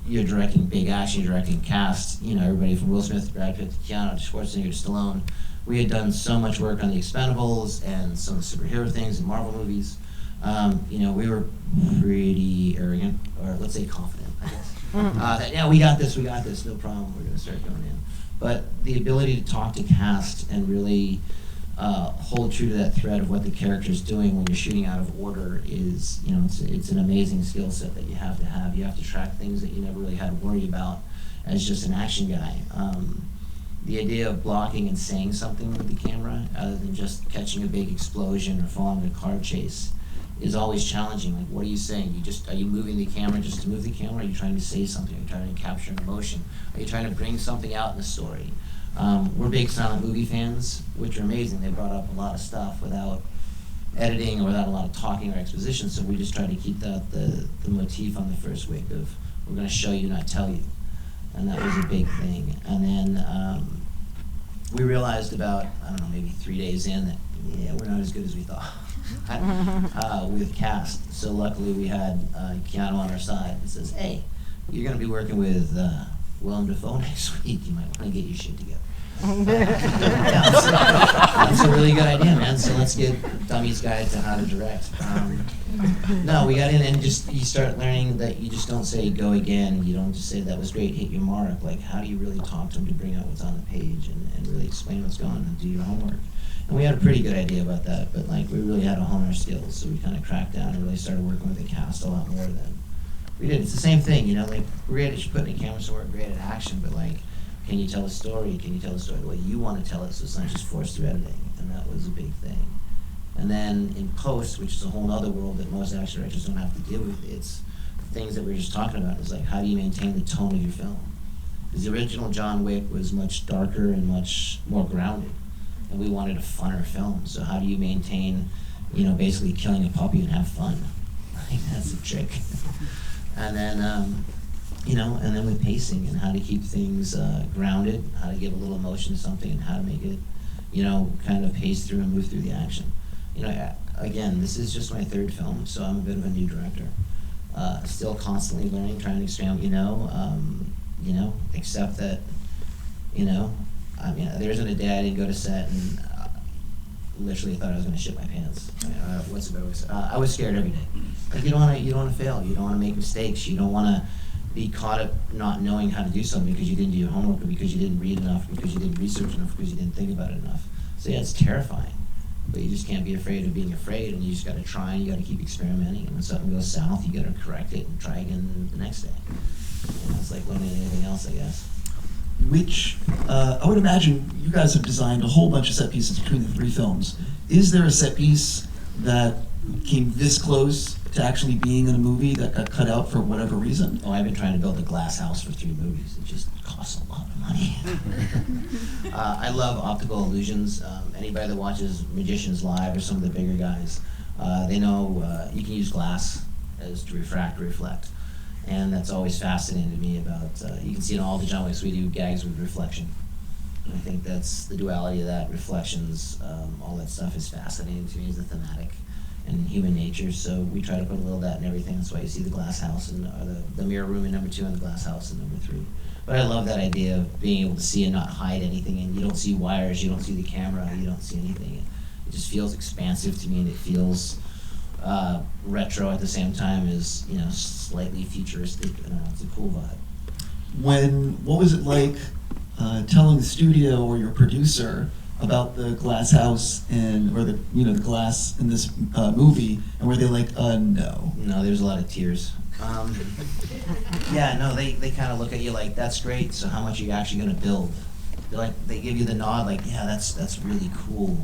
you're directing big action, you're directing cast, everybody from Will Smith to Brad Pitt to Keanu to Schwarzenegger to Stallone. We had done so much work on the Expendables and some of the superhero things and Marvel movies. We were pretty arrogant, or let's say confident, I guess. That, yeah, we got this, no problem, we're gonna start going in. But the ability to talk to cast and really hold true to that thread of what the character's doing when you're shooting out of order is, it's an amazing skill set that you have to have. You have to track things that you never really had to worry about as just an action guy. The idea of blocking and saying something with the camera, other than just catching a big explosion or following a car chase, is always challenging. Like, what are you saying? Are you moving the camera just to move the camera? Are you trying to say something? Are you trying to capture an emotion? Are you trying to bring something out in the story? We're big silent movie fans, which are amazing. They brought up a lot of stuff without editing or without a lot of talking or exposition, so we just tried to keep that the motif on the first Wick of, we're going to show you, not tell you. And that was a big thing. And then we realized about, maybe 3 days in that, we're not as good as we thought with cast. So luckily we had Keanu on our side that says, hey, you're going to be working with Willem Dafoe next week. You might want to get your shit together. That's a really good idea, man. So let's get Dummy's Guide to How to Direct. No, we got in and you start learning that you just don't say go again. You don't just say that was great, hit your mark. Like, how do you really talk to them to bring out what's on the page and really explain what's going on and do your homework? And we had a pretty good idea about that, but we really had to hone our skills. So we kind of cracked down and really started working with the cast a lot more than we did. It's the same thing, we're great at putting a camera somewhere, great at action, but can you tell a story? Can you tell a story the way you want to tell it so it's not just forced through editing? And that was a big thing. And then in post, which is a whole other world that most action directors don't have to deal with, it's things that we were just talking about. It's how do you maintain the tone of your film? Because the original John Wick was much darker and much more grounded. And we wanted a funner film. So how do you maintain, basically killing a puppy and have fun? That's a trick. And then, and then with pacing and how to keep things grounded, how to give a little emotion to something, and how to make it, kind of pace through and move through the action. Again, this is just my third film, so I'm a bit of a new director. Still constantly learning, trying to expand, accept that, there isn't a day I didn't go to set and literally thought I was going to shit my pants. What's the better way to say? I was scared every day. You don't want to fail. You don't want to make mistakes. You don't want to be caught up not knowing how to do something because you didn't do your homework, or because you didn't read enough, because you didn't research enough, because you didn't think about it enough. So yeah, it's terrifying, but you just can't be afraid of being afraid, and you just got to try, and you got to keep experimenting. And when something goes south, you got to correct it and try again the next day. It's like learning anything else, I guess. Which, I would imagine you guys have designed a whole bunch of set pieces between the three films. Is there a set piece that came this close to actually being in a movie that got cut out for whatever reason? Oh, I've been trying to build a glass house for 3 movies. It just costs a lot of money. I love optical illusions. Anybody that watches Magicians Live or some of the bigger guys, they know you can use glass as to refract or reflect. And that's always fascinating to me about, you can see in all the John Wicks we do gags with reflection. And I think that's the duality of that, reflections, all that stuff is fascinating to me as a thematic and human nature. So we try to put a little of that in everything. That's why you see the glass house and the mirror room in number 2 and the glass house in number 3. But I love that idea of being able to see and not hide anything, and you don't see wires, you don't see the camera, you don't see anything. It just feels expansive to me, and it feels retro at the same time as, slightly futuristic. It's a cool vibe. What was it like telling the studio or your producer about the glass house or the the glass in this movie, and were they like, no? No, there's a lot of tears. Yeah, no, they kind of look at you like, that's great, so how much are you actually going to build? They give you the nod, like, yeah, that's really cool,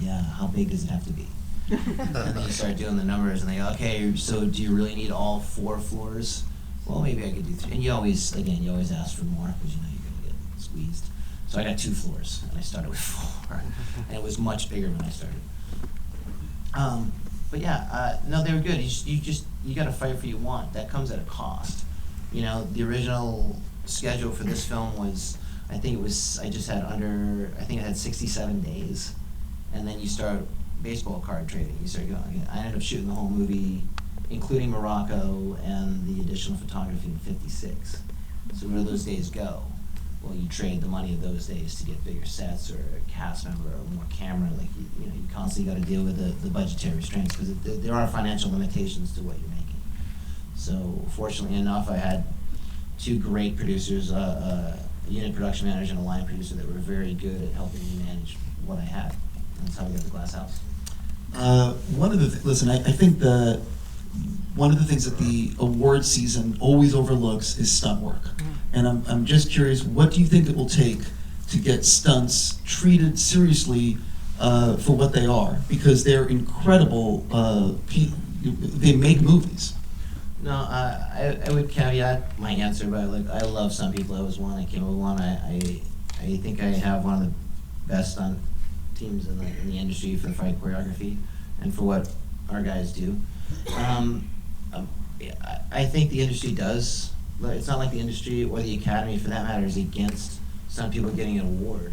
yeah, how big does it have to be? And then you start doing the numbers, and they go, okay, so do you really need all 4 floors? Well, maybe I could do 3. And you always ask for more, because you know you're going to get squeezed. So I got 2 floors, and I started with 4. And it was much bigger when I started. But yeah, no, they were good. You got to fight for what you want. That comes at a cost. You know, the original schedule for this film was, I had 67 days. And then you start baseball card trading. You start going, I ended up shooting the whole movie, including Morocco and the additional photography, in 56. So where do those days go? Well, you trade the money of those days to get bigger sets or a cast member or more camera. Like you constantly got to deal with the budgetary restraints, because there are financial limitations to what you're making. So fortunately enough, I had 2 great producers, a unit production manager and a line producer that were very good at helping me manage what I had. And that's how we got the Glass House. I think one of the things that the award season always overlooks is stunt work. And I'm just curious, what do you think it will take to get stunts treated seriously for what they are? Because they're incredible, they make movies. No, I would caveat my answer by, like, I love stunt people. I was one, I came with one. I think I have one of the best stunt teams in the industry for fight choreography and for what our guys do. I think the industry does. It's not like the industry or the academy, for that matter, is against some people getting an award.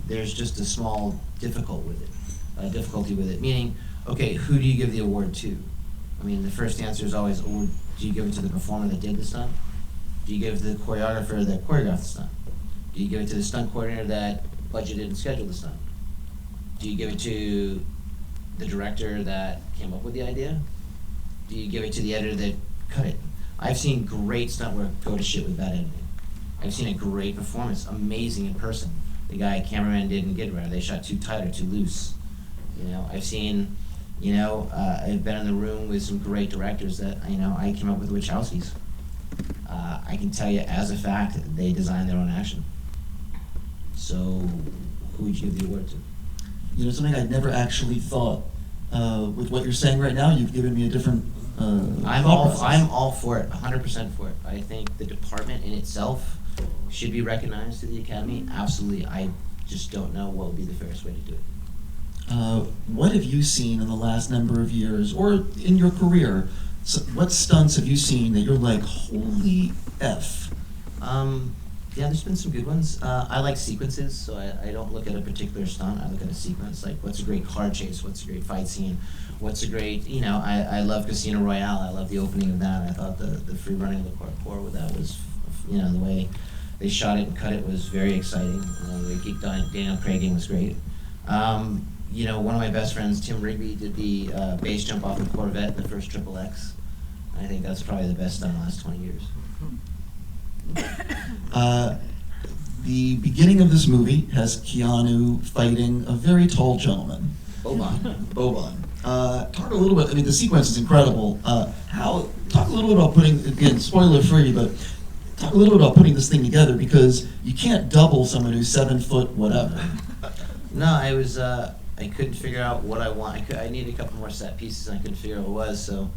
There's just a small difficulty with it. Meaning, okay, who do you give the award to? I mean, the first answer is always, do you give it to the performer that did the stunt? Do you give it to the choreographer that choreographed the stunt? Do you give it to the stunt coordinator that budgeted and scheduled the stunt? Do you give it to the director that came up with the idea? Do you give it to the editor that cut it? I've seen great stunt work go to shit with bad editing. I've seen a great performance, amazing in person. The cameraman didn't get it right. They shot too tight or too loose. You know, I've seen, I've been in the room with some great directors that, I came up with Wachowskis. I can tell you as a fact, they designed their own action. So, who would you give the award to? Something I never actually thought. With what you're saying right now, you've given me a different I'm all for it, 100% for it. I think the department in itself should be recognized to the Academy. Absolutely. I just don't know what would be the fairest way to do it. What have you seen in the last number of years, or in your career? What stunts have you seen that you're like, holy F? Yeah, there's been some good ones. I like sequences, so I don't look at a particular stunt. I look at a sequence, like what's a great car chase, what's a great fight scene, what's a great, I love Casino Royale. I love the opening of that. I thought the free running of the parkour with that was, the way they shot it and cut it was very exciting. The geek Daniel Craig was great. One of my best friends, Tim Rigby, did the base jump off the Corvette in the first Triple X. I think that's probably the best stunt in the last 20 years. The beginning of this movie has Keanu fighting a very tall gentleman. Boban. Talk a little bit, the sequence is incredible. Talk a little bit about putting, again, spoiler free, but talk a little bit about putting this thing together, because you can't double someone who's 7 foot whatever. No, I couldn't figure out what I want. I needed a couple more set pieces, and I couldn't figure out what it was, so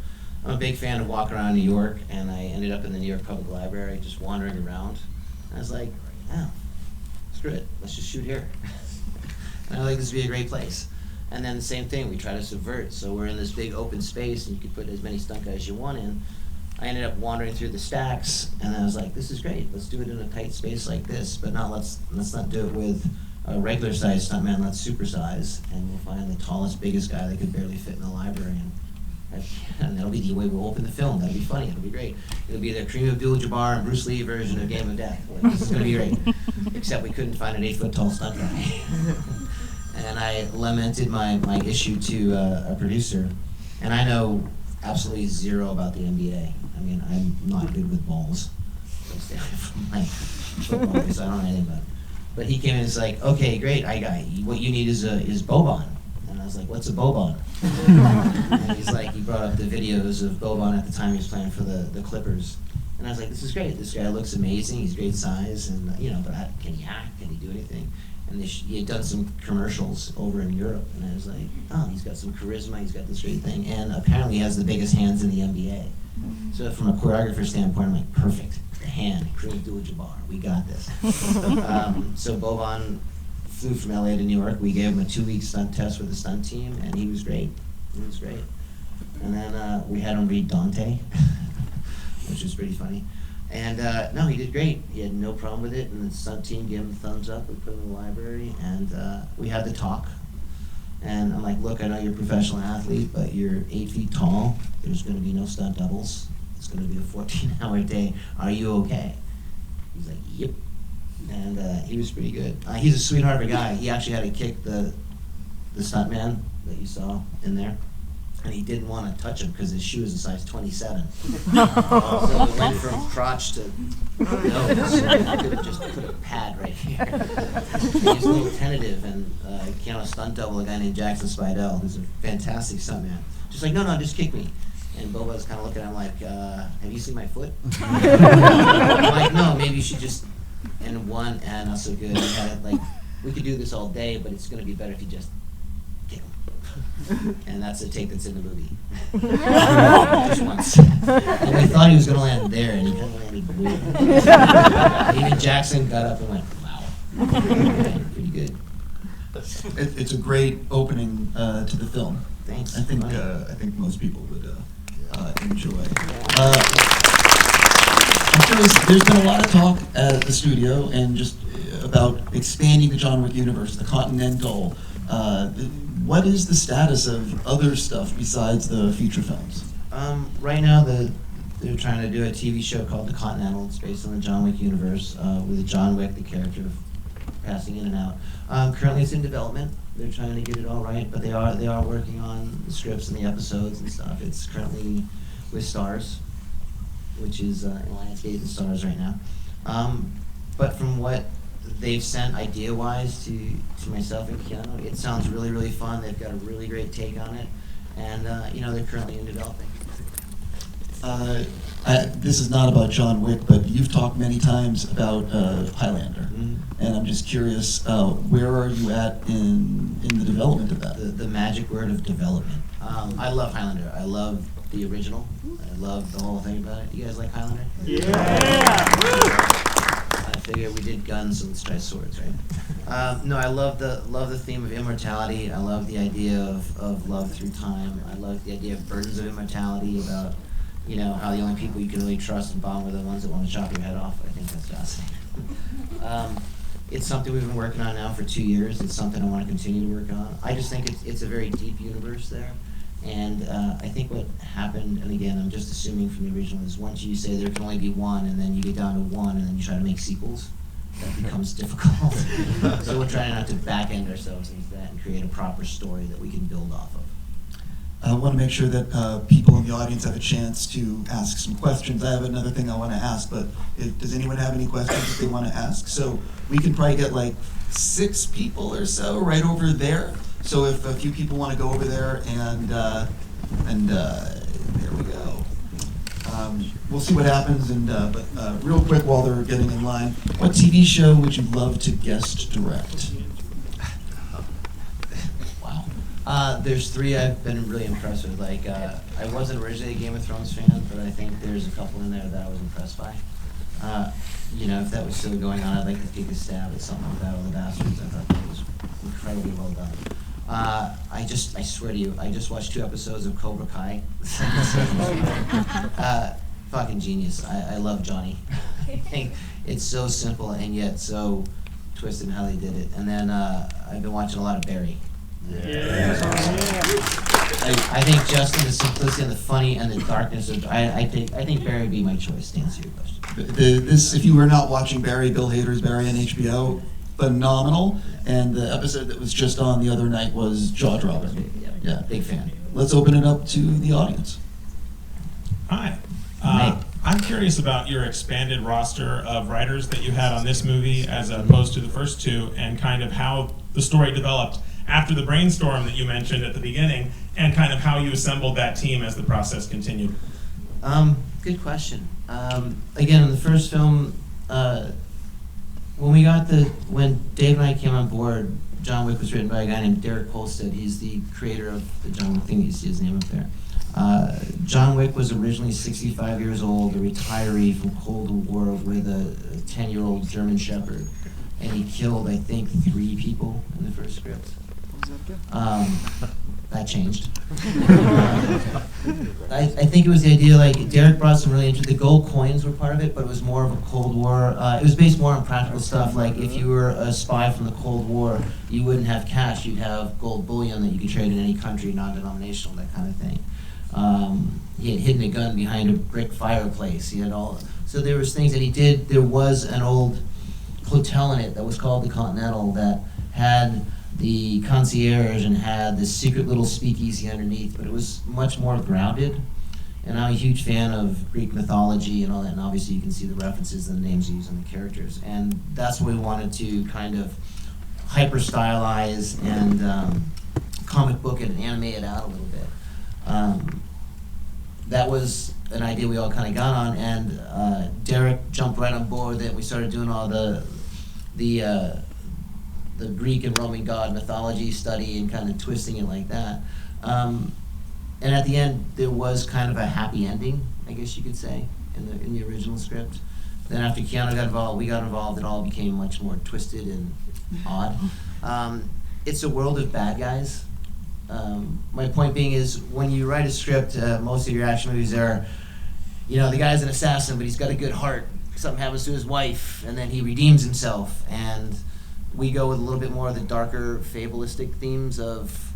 I'm a big fan of walking around New York, and I ended up in the New York Public Library just wandering around. And I was like, screw it, let's just shoot here. And I like this would be a great place. And then the same thing, we try to subvert. So we're in this big open space, and you could put as many stunt guys as you want in. I ended up wandering through the stacks, and I was like, this is great, let's do it in a tight space like this, but now let's not do it with a regular size stuntman, let's supersize, and we'll find the tallest, biggest guy that could barely fit in the library. And that'll be the way we'll open the film. That'll be funny. It'll be great. It'll be the Kareem Abdul-Jabbar and Bruce Lee version of Game of Death. Like, this is going to be great. Except we couldn't find an 8-foot tall stunt guy. And I lamented my issue to a producer. And I know absolutely zero about the NBA. I'm not good with balls. So stay away from my football because I don't know anything about it. But he came in and was like, okay, great. What you need is Boban. And I was like, what's a Boban? And he's like, he brought up the videos of Boban at the time he was playing for the Clippers. And I was like, this is great. This guy looks amazing. He's great size, and but can he act? Can he do anything? and he had done some commercials over in Europe, and I was like, oh, he's got some charisma, he's got this great thing, and apparently he has the biggest hands in the NBA. So from a choreographer standpoint, I'm like, perfect, the hand, Kareem Abdul-Jabbar, we got this. So Boban flew from LA to New York. We gave him a 2-week stunt test with the stunt team, and he was great. He was great. And then we had him read Dante, which was pretty funny. And no, he did great. He had no problem with it, and the stunt team gave him a thumbs up. We put him in the library, and we had the talk. And I'm like, look, I know you're a professional athlete, but you're 8 feet tall. There's going to be no stunt doubles. It's going to be a 14-hour day. Are you okay? He's like, yep. And he was pretty good. He's a sweetheart of a guy. He actually had to kick the stuntman that you saw in there. And he didn't want to touch him because his shoe is a size 27. So it went from crotch to nose. I could have just put a pad right here. He was a little tentative, and Keanu stunt double, a guy named Jackson Spidell, who's a fantastic stuntman. Just like, no, just kick me. And Boba was kind of looking at him like, have you seen my foot? I'm like, no, maybe you should just, and one, not so good. We had, like, we could do this all day, but it's going to be better if you just kick him. And that's the take that's in the movie. Just once. And we thought he was going to land there, and he kind of landed blue. Even Jackson got up and went, wow. Pretty good. It's a great opening to the film. Thanks. I think most people would enjoy. I'm curious, there's been a lot of talk at the studio and just about expanding the John Wick universe, the Continental. What is the status of other stuff besides the feature films? Right now, they're trying to do a TV show called The Continental. It's based on the John Wick universe, with John Wick, the character, passing in and out. Currently, it's in development. They're trying to get it all right, but they are working on the scripts and the episodes and stuff. It's currently with Stars, which is in Lionsgate and Stars right now. But from what they've sent idea-wise to myself and Keanu, it sounds really, really fun. They've got a really great take on it, and they're currently in developing. This is not about John Wick, but you've talked many times about Highlander, and I'm just curious, where are you at in the development of that? The magic word of development. I love Highlander. I love the original. I love the whole thing about it. You guys like Highlander? Yeah! I figure we did guns, so let's try swords, right? No, I love the theme of immortality. I love the idea of love through time. I love the idea of burdens of immortality, about how the only people you can really trust and bond with are the ones that want to chop your head off. I think that's fascinating. It's something we've been working on now for 2 years. It's something I want to continue to work on. I just think it's a very deep universe there. And I think what happened, and again, I'm just assuming from the original, is once you say there can only be one, and then you get down to one, and then you try to make sequels, that becomes difficult. So we're trying not to back-end ourselves into that and create a proper story that we can build off of. I want to make sure that people in the audience have a chance to ask some questions. I have another thing I want to ask, but does anyone have any questions that they want to ask? So we can probably get like 6 people or so right over there. So if a few people want to go over there, and there we go. We'll see what happens. But real quick, while they're getting in line, what TV show would you love to guest direct? There's 3 I've been really impressed with. Like, I wasn't originally a Game of Thrones fan, but I think there's a couple in there that I was impressed by. If that was still going on, I'd like to take a stab at something like Battle of the Bastards. I thought that was incredibly well done. I swear to you, I just watched 2 episodes of Cobra Kai. Fucking genius. I love Johnny. I think it's so simple and yet so twisted in how they did it. And then I've been watching a lot of Barry. Yeah. I think just in the simplicity and the funny and the darkness of I think Barry would be my choice to answer your question. This, if you were not watching Barry, Bill Hader's Barry on HBO, phenomenal. And the episode that was just on the other night was jaw-dropping. Yeah, big fan. Let's open it up to the audience. Hi. Hey. I'm curious about your expanded roster of writers that you had on this movie as opposed to the first 2, and kind of how the story developed after the brainstorm that you mentioned at the beginning, and kind of how you assembled that team as the process continued. Good question. Again, in the first film, when Dave and I came on board, John Wick was written by a guy named Derek Kolstad. He's the creator of the John Wick thing. You see his name up there. John Wick was originally 65 years old, a retiree from Cold War with a 10-year-old German Shepherd, and he killed, I think, 3 people in the first script. That changed. I think it was the idea, like, Derek brought some really interesting, the gold coins were part of it, but it was more of a Cold War, it was based more on practical stuff, like if you were a spy from the Cold War, you wouldn't have cash, you'd have gold bullion that you could trade in any country, non-denominational, that kind of thing. He had hidden a gun behind a brick fireplace, he had all, so there was things that he did. There was an old hotel in it that was called the Continental that had the concierge and had this secret little speakeasy underneath, but it was much more grounded. And I'm a huge fan of Greek mythology and all that, and obviously you can see the references and the names used and the characters. And that's what we wanted to kind of hyper stylize and comic book and animate it out a little bit. That was an idea we all kind of got on, and Derek jumped right on board with it. We started doing all the Greek and Roman god mythology study and kind of twisting it like that. And at the end, there was kind of a happy ending, I guess you could say, in the original script. Then after Keanu got involved, we got involved, it all became much more twisted and odd. It's a world of bad guys. My point being is, when you write a script, most of your action movies are, the guy's an assassin, but he's got a good heart. Something happens to his wife, and then he redeems himself. And we go with a little bit more of the darker, fabulistic themes of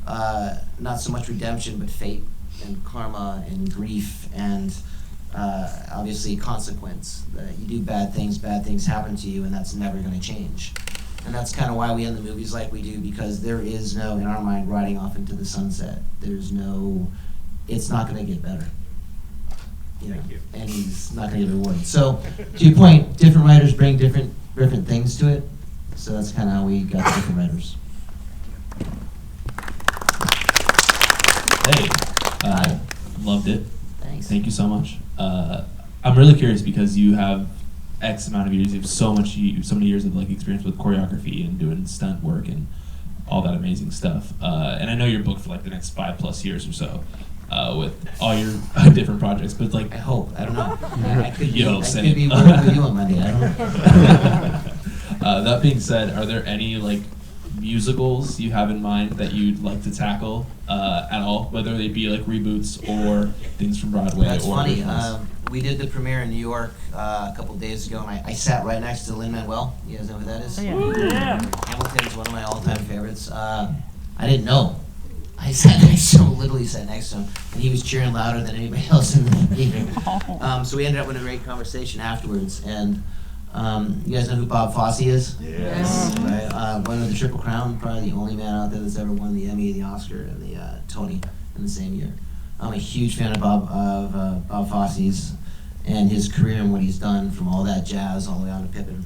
not so much redemption, but fate and karma and grief and obviously consequence. You do bad things happen to you, and that's never going to change. And that's kind of why we end the movies like we do, because there is no, in our mind, riding off into the sunset. There's no, it's not going to get better. Thank you. And he's not going to get rewarded. So, to your point, different writers bring different things to it. So that's kind of how we got different writers. Hey, loved it. Thanks. Thank you so much. I'm really curious because you have X amount of years, you have so many years of experience with choreography and doing stunt work and all that amazing stuff. And I know you're booked for the next 5+ years or so with all your different projects. But I hope. I don't know. I could be working with you on Monday. I don't know. That being said, are there any musicals you have in mind that you'd like to tackle at all, whether they be reboots or things from Broadway? That's or funny. We did the premiere in New York a couple days ago, and I sat right next to Lin-Manuel. You guys know who that is? Oh, yeah. Hamilton's one of my all-time favorites. I didn't know. I sat next to him, literally sat next to him, and he was cheering louder than anybody else in the theater. So we ended up with a great conversation afterwards. And you guys know who Bob Fosse is? Yes. Right? Winner of the Triple Crown, probably the only man out there that's ever won the Emmy, the Oscar, and the Tony in the same year. I'm a huge fan of Bob Fosse's and his career and what he's done, from all that jazz all the way on to Pippin.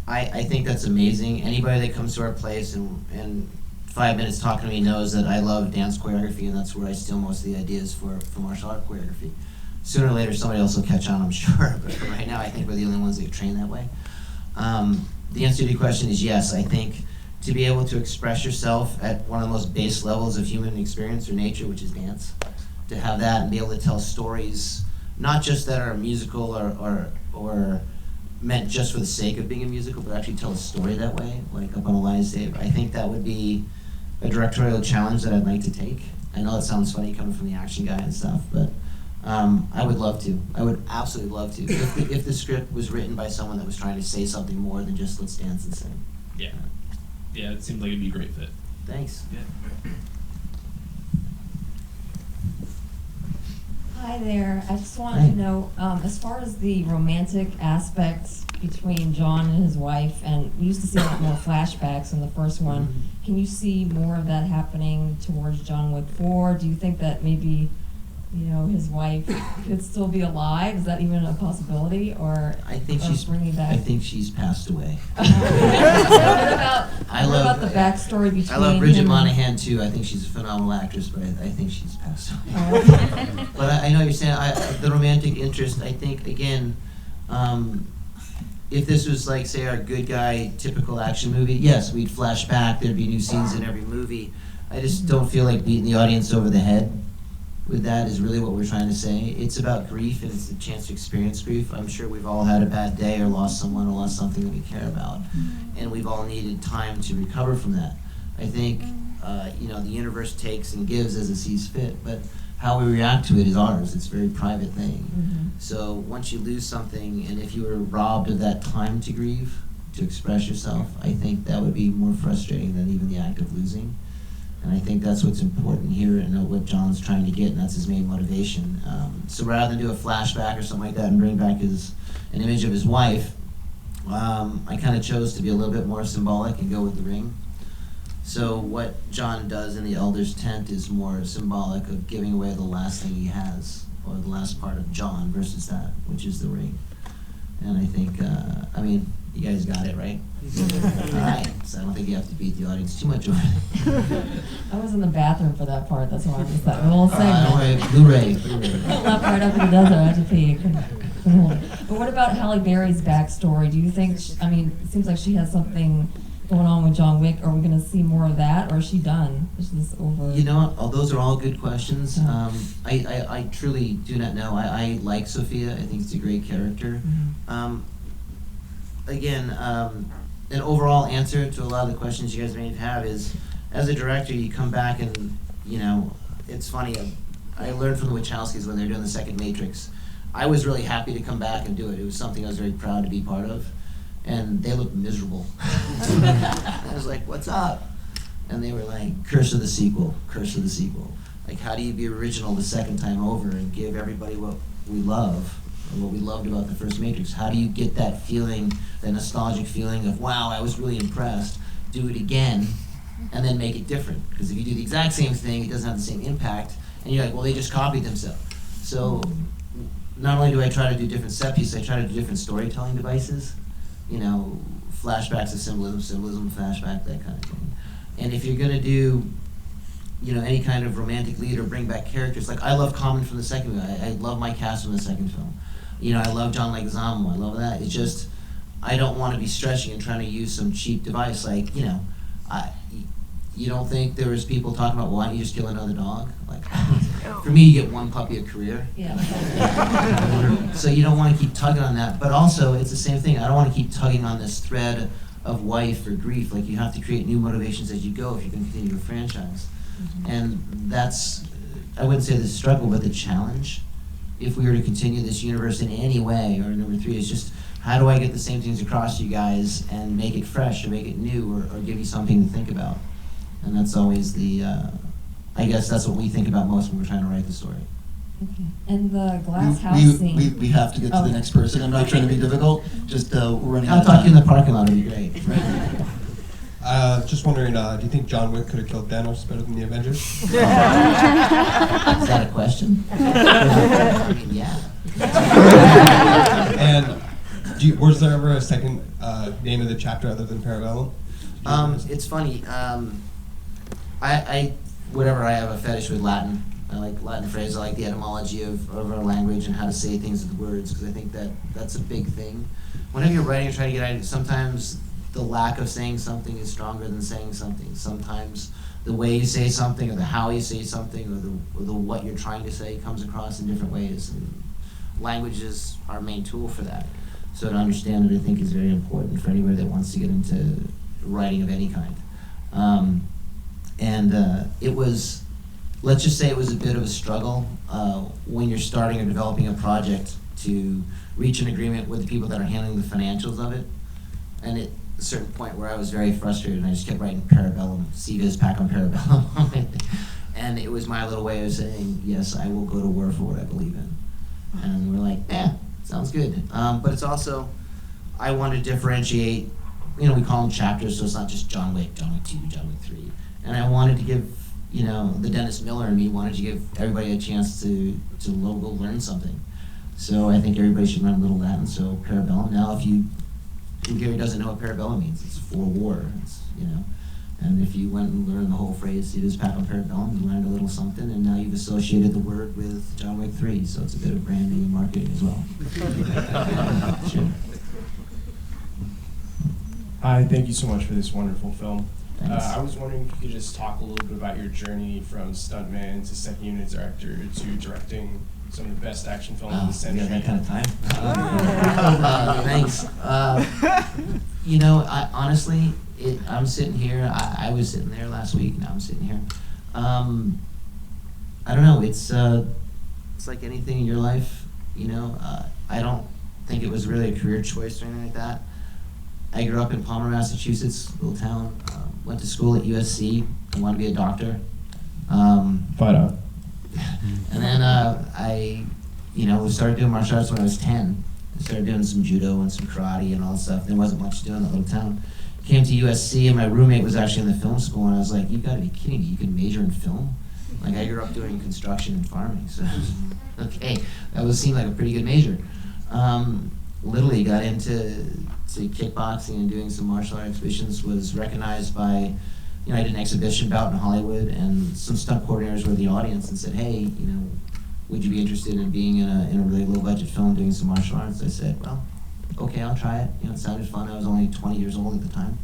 I think that's amazing. Anybody that comes to our place and 5 minutes talking to me knows that I love dance choreography, and that's where I steal most of the ideas for martial art choreography. Sooner or later, somebody else will catch on, I'm sure, but for right now, I think we're the only ones that train that way. The answer to your question is yes. I think to be able to express yourself at one of the most base levels of human experience or nature, which is dance, to have that and be able to tell stories, not just that are musical or meant just for the sake of being a musical, but actually tell a story that way, up on a line stage. I think that would be a directorial challenge that I'd like to take. I know it sounds funny coming from the action guy and stuff, but I would love to. I would absolutely love to. If the script was written by someone that was trying to say something more than just let's dance and sing. Yeah. Yeah, it seems like it'd be a great fit. Thanks. Yeah. Hi there. I just wanted to know, as far as the romantic aspects between John and his wife, and we used to see a lot more flashbacks in the first one. Can you see more of that happening towards John Wick 4? Do you think that maybe, his wife could still be alive? Is that even a possibility? Or I think bringing back? I think she's passed away. What about the backstory between? I love Bridget him Monahan too. I think she's a phenomenal actress, but I think she's passed away. Oh. But I know you're saying the romantic interest. I think again, if this was like, say, our good guy, typical action movie, yes, we'd flash back, there'd be new scenes in every movie. I just don't feel like beating the audience over the head with that is really what we're trying to say. It's about grief, and it's a chance to experience grief. I'm sure we've all had a bad day or lost someone or lost something that we care about, and we've all needed time to recover from that. I think, the universe takes and gives as it sees fit, but how we react to it is ours. It's a very private thing. So once you lose something, and if you were robbed of that time to grieve, to express yourself, I think that would be more frustrating than even the act of losing. And I think that's what's important here, and what John's trying to get, and that's his main motivation. So rather than do a flashback or something like that and bring back an image of his wife, I kind of chose to be a little bit more symbolic and go with the ring. So what John does in the Elder's Tent is more symbolic of giving away the last thing he has, or the last part of John versus that, which is the ring. And I think, you guys got it, right? All right, so I don't think you have to beat the audience too much over it. I was in the bathroom for that part, that's why I missed that whole Don't segment. worry, Blu-ray. Left right up in the desert, I had to pee, couldn't hold it. But what about Halle Berry's backstory? Do you think, it seems like she has something going on with John Wick. Are we going to see more of that, or is she done? Is this over? You know what? Those are all good questions. I truly do not know. I like Sophia. I think it's a great character. An overall answer to a lot of the questions you guys may have is, as a director, you come back and, it's funny. I learned from the Wachowskis when they were doing the second Matrix. I was really happy to come back and do it. It was something I was very proud to be part of. And they looked miserable. I was like, what's up? And they were like, curse of the sequel, curse of the sequel. Like, how do you be original the second time over and give everybody what we love, or what we loved about the first Matrix? How do you get that feeling, that nostalgic feeling of, wow, I was really impressed, do it again, and then make it different? Because if you do the exact same thing, it doesn't have the same impact, and you're like, well, they just copied themselves. So not only do I try to do different set pieces, I try to do different storytelling devices. Flashbacks of symbolism, flashback, that kind of thing. And if you're gonna do, any kind of romantic lead or bring back characters, like I love Common from the second movie. I love my cast from the second film. I love John Leguizamo. I love that. It's just, I don't want to be stretching and trying to use some cheap device. Like, you don't think there was people talking about, why don't you just kill another dog? Like, for me, you get one puppy a career. Yeah. So you don't want to keep tugging on that. But also, it's the same thing. I don't want to keep tugging on this thread of wife or grief. Like, you have to create new motivations as you go if you can continue a franchise. And that's, I wouldn't say the struggle, but the challenge. If we were to continue this universe in any way, or number 3 is just, how do I get the same things across to you guys and make it fresh or make it new, or give you something to think about? And that's always I guess that's what we think about most when we're trying to write the story. Okay. And the glass house scene. We have to get to the next person. I'm not trying to be difficult. Just we're running out I'll of time. talk to you in the parking lot. It'd be great. Just wondering, do you think John Wick could have killed Thanos better than the Avengers? Is that a question? I mean, yeah. And was there ever a second name of the chapter other than Parabellum? It's funny. I have a fetish with Latin. I like Latin phrases. I like the etymology of our language and how to say things with words, because I think that's a big thing. Whenever you're writing or trying to get ideas, sometimes the lack of saying something is stronger than saying something. Sometimes the way you say something, or the how you say something, or the what you're trying to say comes across in different ways. And language is our main tool for that. So to understand it, I think, is very important for anybody that wants to get into writing of any kind. It was, let's just say it was a bit of a struggle when you're starting or developing a project to reach an agreement with the people that are handling the financials of it. And at a certain point where I was very frustrated, and I just kept writing Parabellum, CVIZ pack on Parabellum. And it was my little way of saying, yes, I will go to war for what I believe in. And we're like, sounds good. But it's also, I want to differentiate, we call them chapters, so it's not just John Wick 2, John Wick 3. And I wanted to give, the Dennis Miller in me wanted to give everybody a chance to go learn something. So I think everybody should learn a little Latin. So Parabellum. Now, who here doesn't know what Parabellum means? It's for war. And if you went and learned the whole phrase, see this pack on Parabellum, you learned a little something, and now you've associated the word with John Wick 3. So it's a bit of branding and marketing as well. Sure. Hi, thank you so much for this wonderful film. Thanks. I was wondering if you could just talk a little bit about your journey from stuntman to second unit director to directing some of the best action films of the You century. got that kind of time? Thanks. You know, honestly, I'm sitting here. I was sitting there last week. Now I'm sitting here. I don't know. It's like anything in your life. You know, I don't think it was really a career choice or anything like that. I grew up in Palmer, Massachusetts, little town. Went to school at USC. I wanted to be a doctor. Fight out. And then I, started doing martial arts when I was 10. I started doing some judo and some karate and all that stuff. There wasn't much to do in that little town. Came to USC, and my roommate was actually in the film school, and I was like, "You gotta be kidding me! You can major in film?" Like, I grew up doing construction and farming, so okay, that seemed like a pretty good major. Literally got into kickboxing and doing some martial art exhibitions. Was recognized by, I did an exhibition bout in Hollywood, and some stunt coordinators were in the audience and said, "Hey, would you be interested in being in a really low budget film doing some martial arts?" I said, "Well, okay, I'll try it." It sounded fun. I was only 20 years old at the time.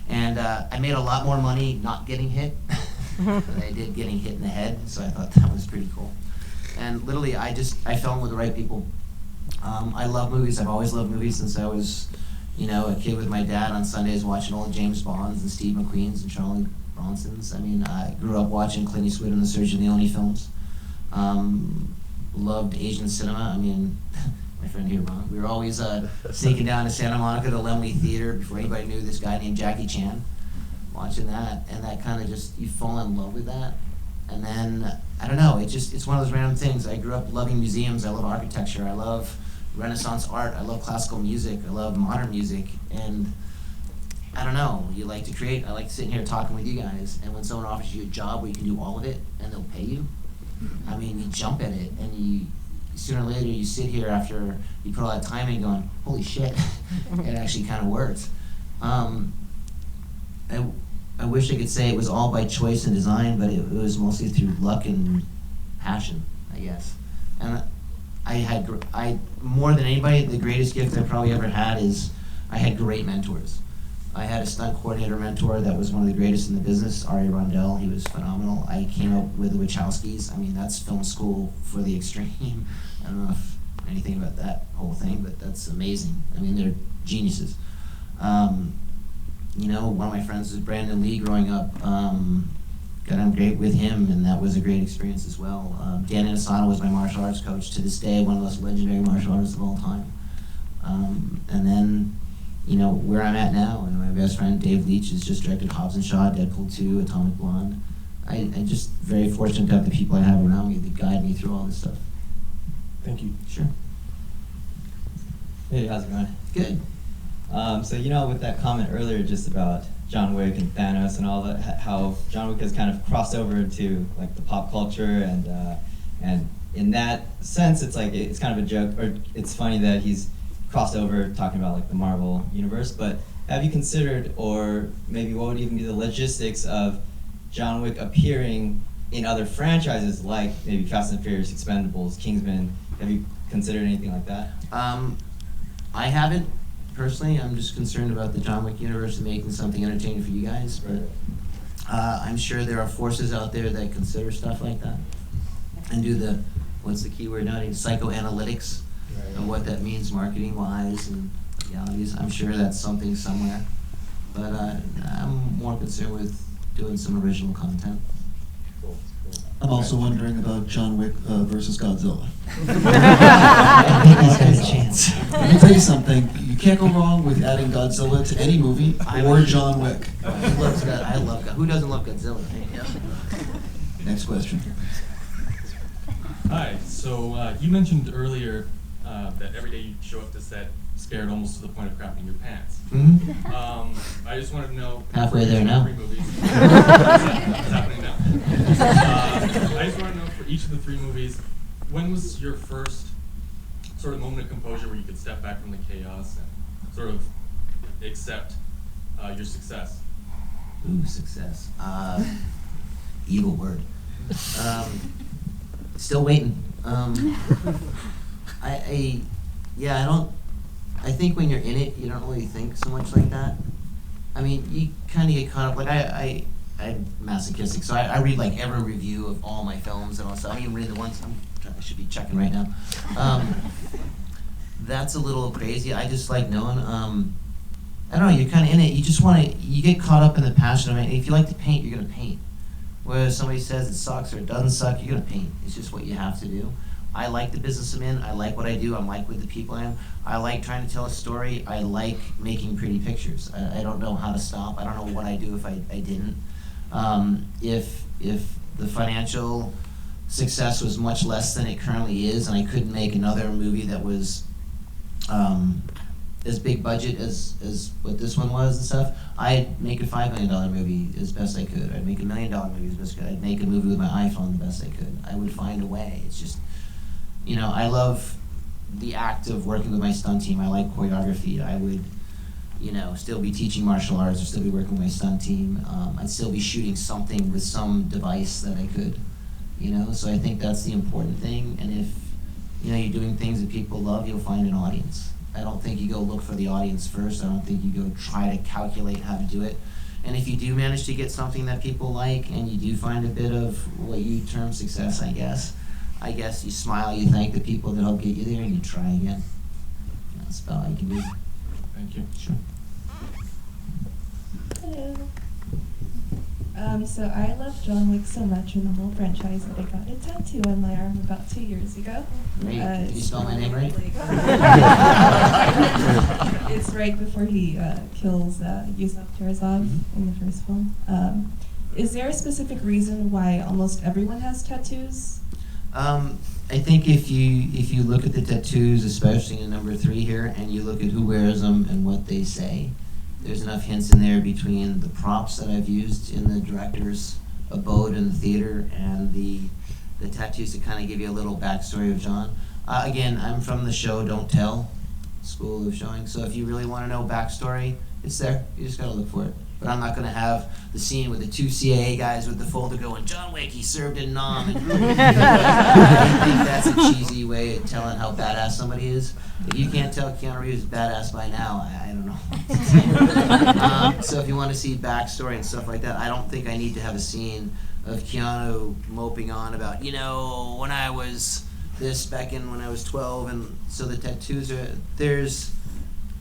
And I made a lot more money not getting hit than I did getting hit in the head, so I thought that was pretty cool. And literally, I fell in with the right people. I love movies. I've always loved movies since I was, a kid with my dad on Sundays watching all the James Bonds and Steve McQueen's and Charlie Bronson's. I mean, I grew up watching Clint Eastwood and the Sergio Leone films. Loved Asian cinema. I mean, my friend here, Ron, we were always sneaking down to Santa Monica, the Laemmle Theater, before anybody knew this guy named Jackie Chan, watching that, and that kind of just, you fall in love with that. And then, I don't know, it's one of those random things. I grew up loving museums. I love architecture. I love Renaissance art. I love classical music. I love modern music. And I don't know, you like to create. I like sitting here talking with you guys. And when someone offers you a job where you can do all of it and they'll pay you, I mean, you jump at it, and sooner or later you sit here after you put all that time in going, holy shit, it actually kind of works. I wish I could say it was all by choice and design, but it was mostly through luck and passion, I guess. And I more than anybody, the greatest gift I probably ever had is I had great mentors. I had a stunt coordinator mentor that was one of the greatest in the business, Ari Rondell. He was phenomenal. I came up with the Wachowskis. I mean, that's film school for the extreme. I don't know if anything about that whole thing, but that's amazing. I mean, they're geniuses. One of my friends was Brandon Lee growing up. Got on great with him, and that was a great experience as well. Dan Inosanto was my martial arts coach. To this day, one of the most legendary martial artists of all time. And then, where I'm at now, and my best friend Dave Leitch has just directed Hobbs and Shaw, Deadpool 2, Atomic Blonde. I'm just very fortunate to have the people I have around me that guide me through all this stuff. Thank you. Sure. Hey, how's it going? Good. So with that comment earlier just about John Wick and Thanos and all that, how John Wick has kind of crossed over into like the pop culture, and in that sense, it's like it's kind of a joke, or it's funny that he's crossed over talking about like the Marvel universe. But have you considered, or maybe what would even be the logistics of John Wick appearing in other franchises like maybe Fast and Furious, Expendables, Kingsman? Have you considered anything like that? I haven't. Personally, I'm just concerned about the John Wick universe and making something entertaining for you guys, but I'm sure there are forces out there that consider stuff like that and do what's the key word nowadays, psychoanalytics of what that means marketing-wise and realities. I'm sure that's something somewhere, but I'm more concerned with doing some original content. I'm also wondering about John Wick versus Godzilla. I think he's got a chance. Let me tell you something. You can't go wrong with adding Godzilla to any movie or John Wick. I love God. Who doesn't love Godzilla? Next question. Hi. So you mentioned earlier that every day you show up to set scared almost to the point of crapping your pants. Mm-hmm. I just wanted to know. Halfway there now. Three movies. It's happening now. I just want to know for each of the three movies, when was your first sort of moment of composure where you could step back from the chaos and sort of accept your success? Ooh, success. Evil word. Still waiting. I think when you're in it, you don't really think so much like that. I mean, you kind of get caught up. Like I'm masochistic, so I read like every review of all my films and all stuff. I even read the ones I should be checking right now. That's a little crazy. I just like knowing. I don't know. You're kind of in it. You just want to. You get caught up in the passion of it. If you like to paint, you're gonna paint. Whether somebody says it sucks or it doesn't suck, you're gonna paint. It's just what you have to do. I like the business I'm in. I like what I do. I'm like with the people I am. I like trying to tell a story. I like making pretty pictures. I don't know how to stop. I don't know what I'd do if I didn't. If the financial success was much less than it currently is, and I couldn't make another movie that was as big budget as what this one was and stuff, I'd make a $5 million movie as best I could. I'd make $1 million movie as best I could. I'd make a movie with my iPhone the best I could. I would find a way. It's just, you know, I love the act of working with my stunt team. I like choreography. I would, you know, still be teaching martial arts or still be working with my stunt team. I'd still be shooting something with some device that I could, you know, so I think that's the important thing. And if, you know, you're doing things that people love, you'll find an audience. I don't think you go look for the audience first. I don't think you go try to calculate how to do it. And if you do manage to get something that people like and you do find a bit of what you term success, I guess you smile, you thank the people that helped get you there, and you try again. That's about all I can do. Thank you. Sure. Hello. So I love John Wick so much in the whole franchise that I got a tattoo on my arm about 2 years ago. Great. Did you spell my name right? It's right before he kills Yusuf Tarazov in the first film. Is there a specific reason why almost everyone has tattoos? I think if you look at the tattoos, especially in number 3 here, and you look at who wears them and what they say, there's enough hints in there between the props that I've used in the director's abode in the theater and the tattoos to kind of give you a little backstory of John. Again, I'm from the show Don't Tell school of showing, so if you really want to know backstory, it's there. You just gotta look for it. But I'm not going to have the scene with the 2 CIA guys with the folder going, John Wick, he served in Nam. And I think that's a cheesy way of telling how badass somebody is. If you can't tell Keanu Reeves is badass by now, I don't know. So if you want to see backstory and stuff like that, I don't think I need to have a scene of Keanu moping on about, you know, when I was this back in when I was 12. And so the tattoos are,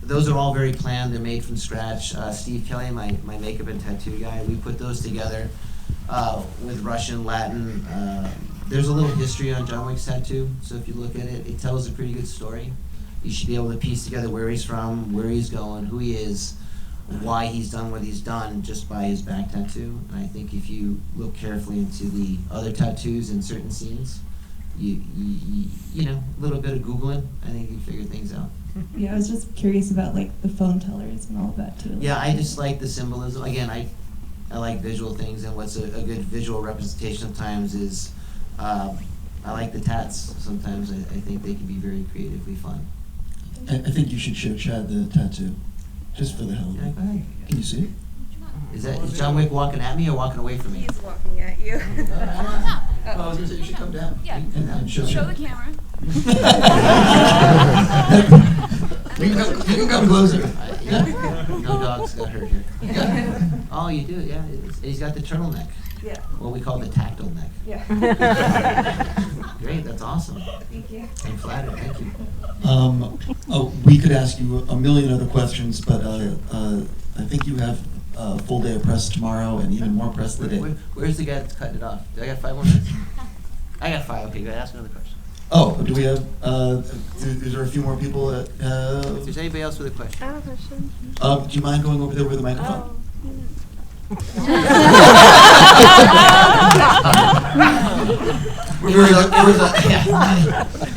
those are all very planned. They're made from scratch. Steve Kelly, my makeup and tattoo guy, we put those together with Russian, Latin. There's a little history on John Wick's tattoo, so if you look at it, it tells a pretty good story. You should be able to piece together where he's from, where he's going, who he is, why he's done what he's done just by his back tattoo. And I think if you look carefully into the other tattoos in certain scenes, you know, a little bit of Googling, I think you figure things out. Yeah, I was just curious about like the phone tellers and all of that too. Yeah, I just like the symbolism. Again, I like visual things, and what's a good visual representation sometimes is I like the tats. Sometimes I think they can be very creatively fun. I think you should show Chad the tattoo, just for the hell of it. Yeah, go ahead. Can you see it? Is John Wick walking at me or walking away from me? He's walking at you. I was gonna say you should come down. Yeah. And show the camera. You can come closer. No dogs got hurt here. Yeah. Oh, you do, yeah. He's got the turtleneck. Yeah. What we call the tactile neck. Yeah. Great, that's awesome. Thank you. I'm flattered, thank you. We could ask you a million other questions, but I think you have a full day of press tomorrow and even more press today. Where's the guy that's cutting it off? Do I got 5 more minutes? I got 5. Okay, go ahead, ask another question. Oh, do we have, is there a few more people that, If there's anybody else with a question. I have a question. do you mind going over there with the microphone? There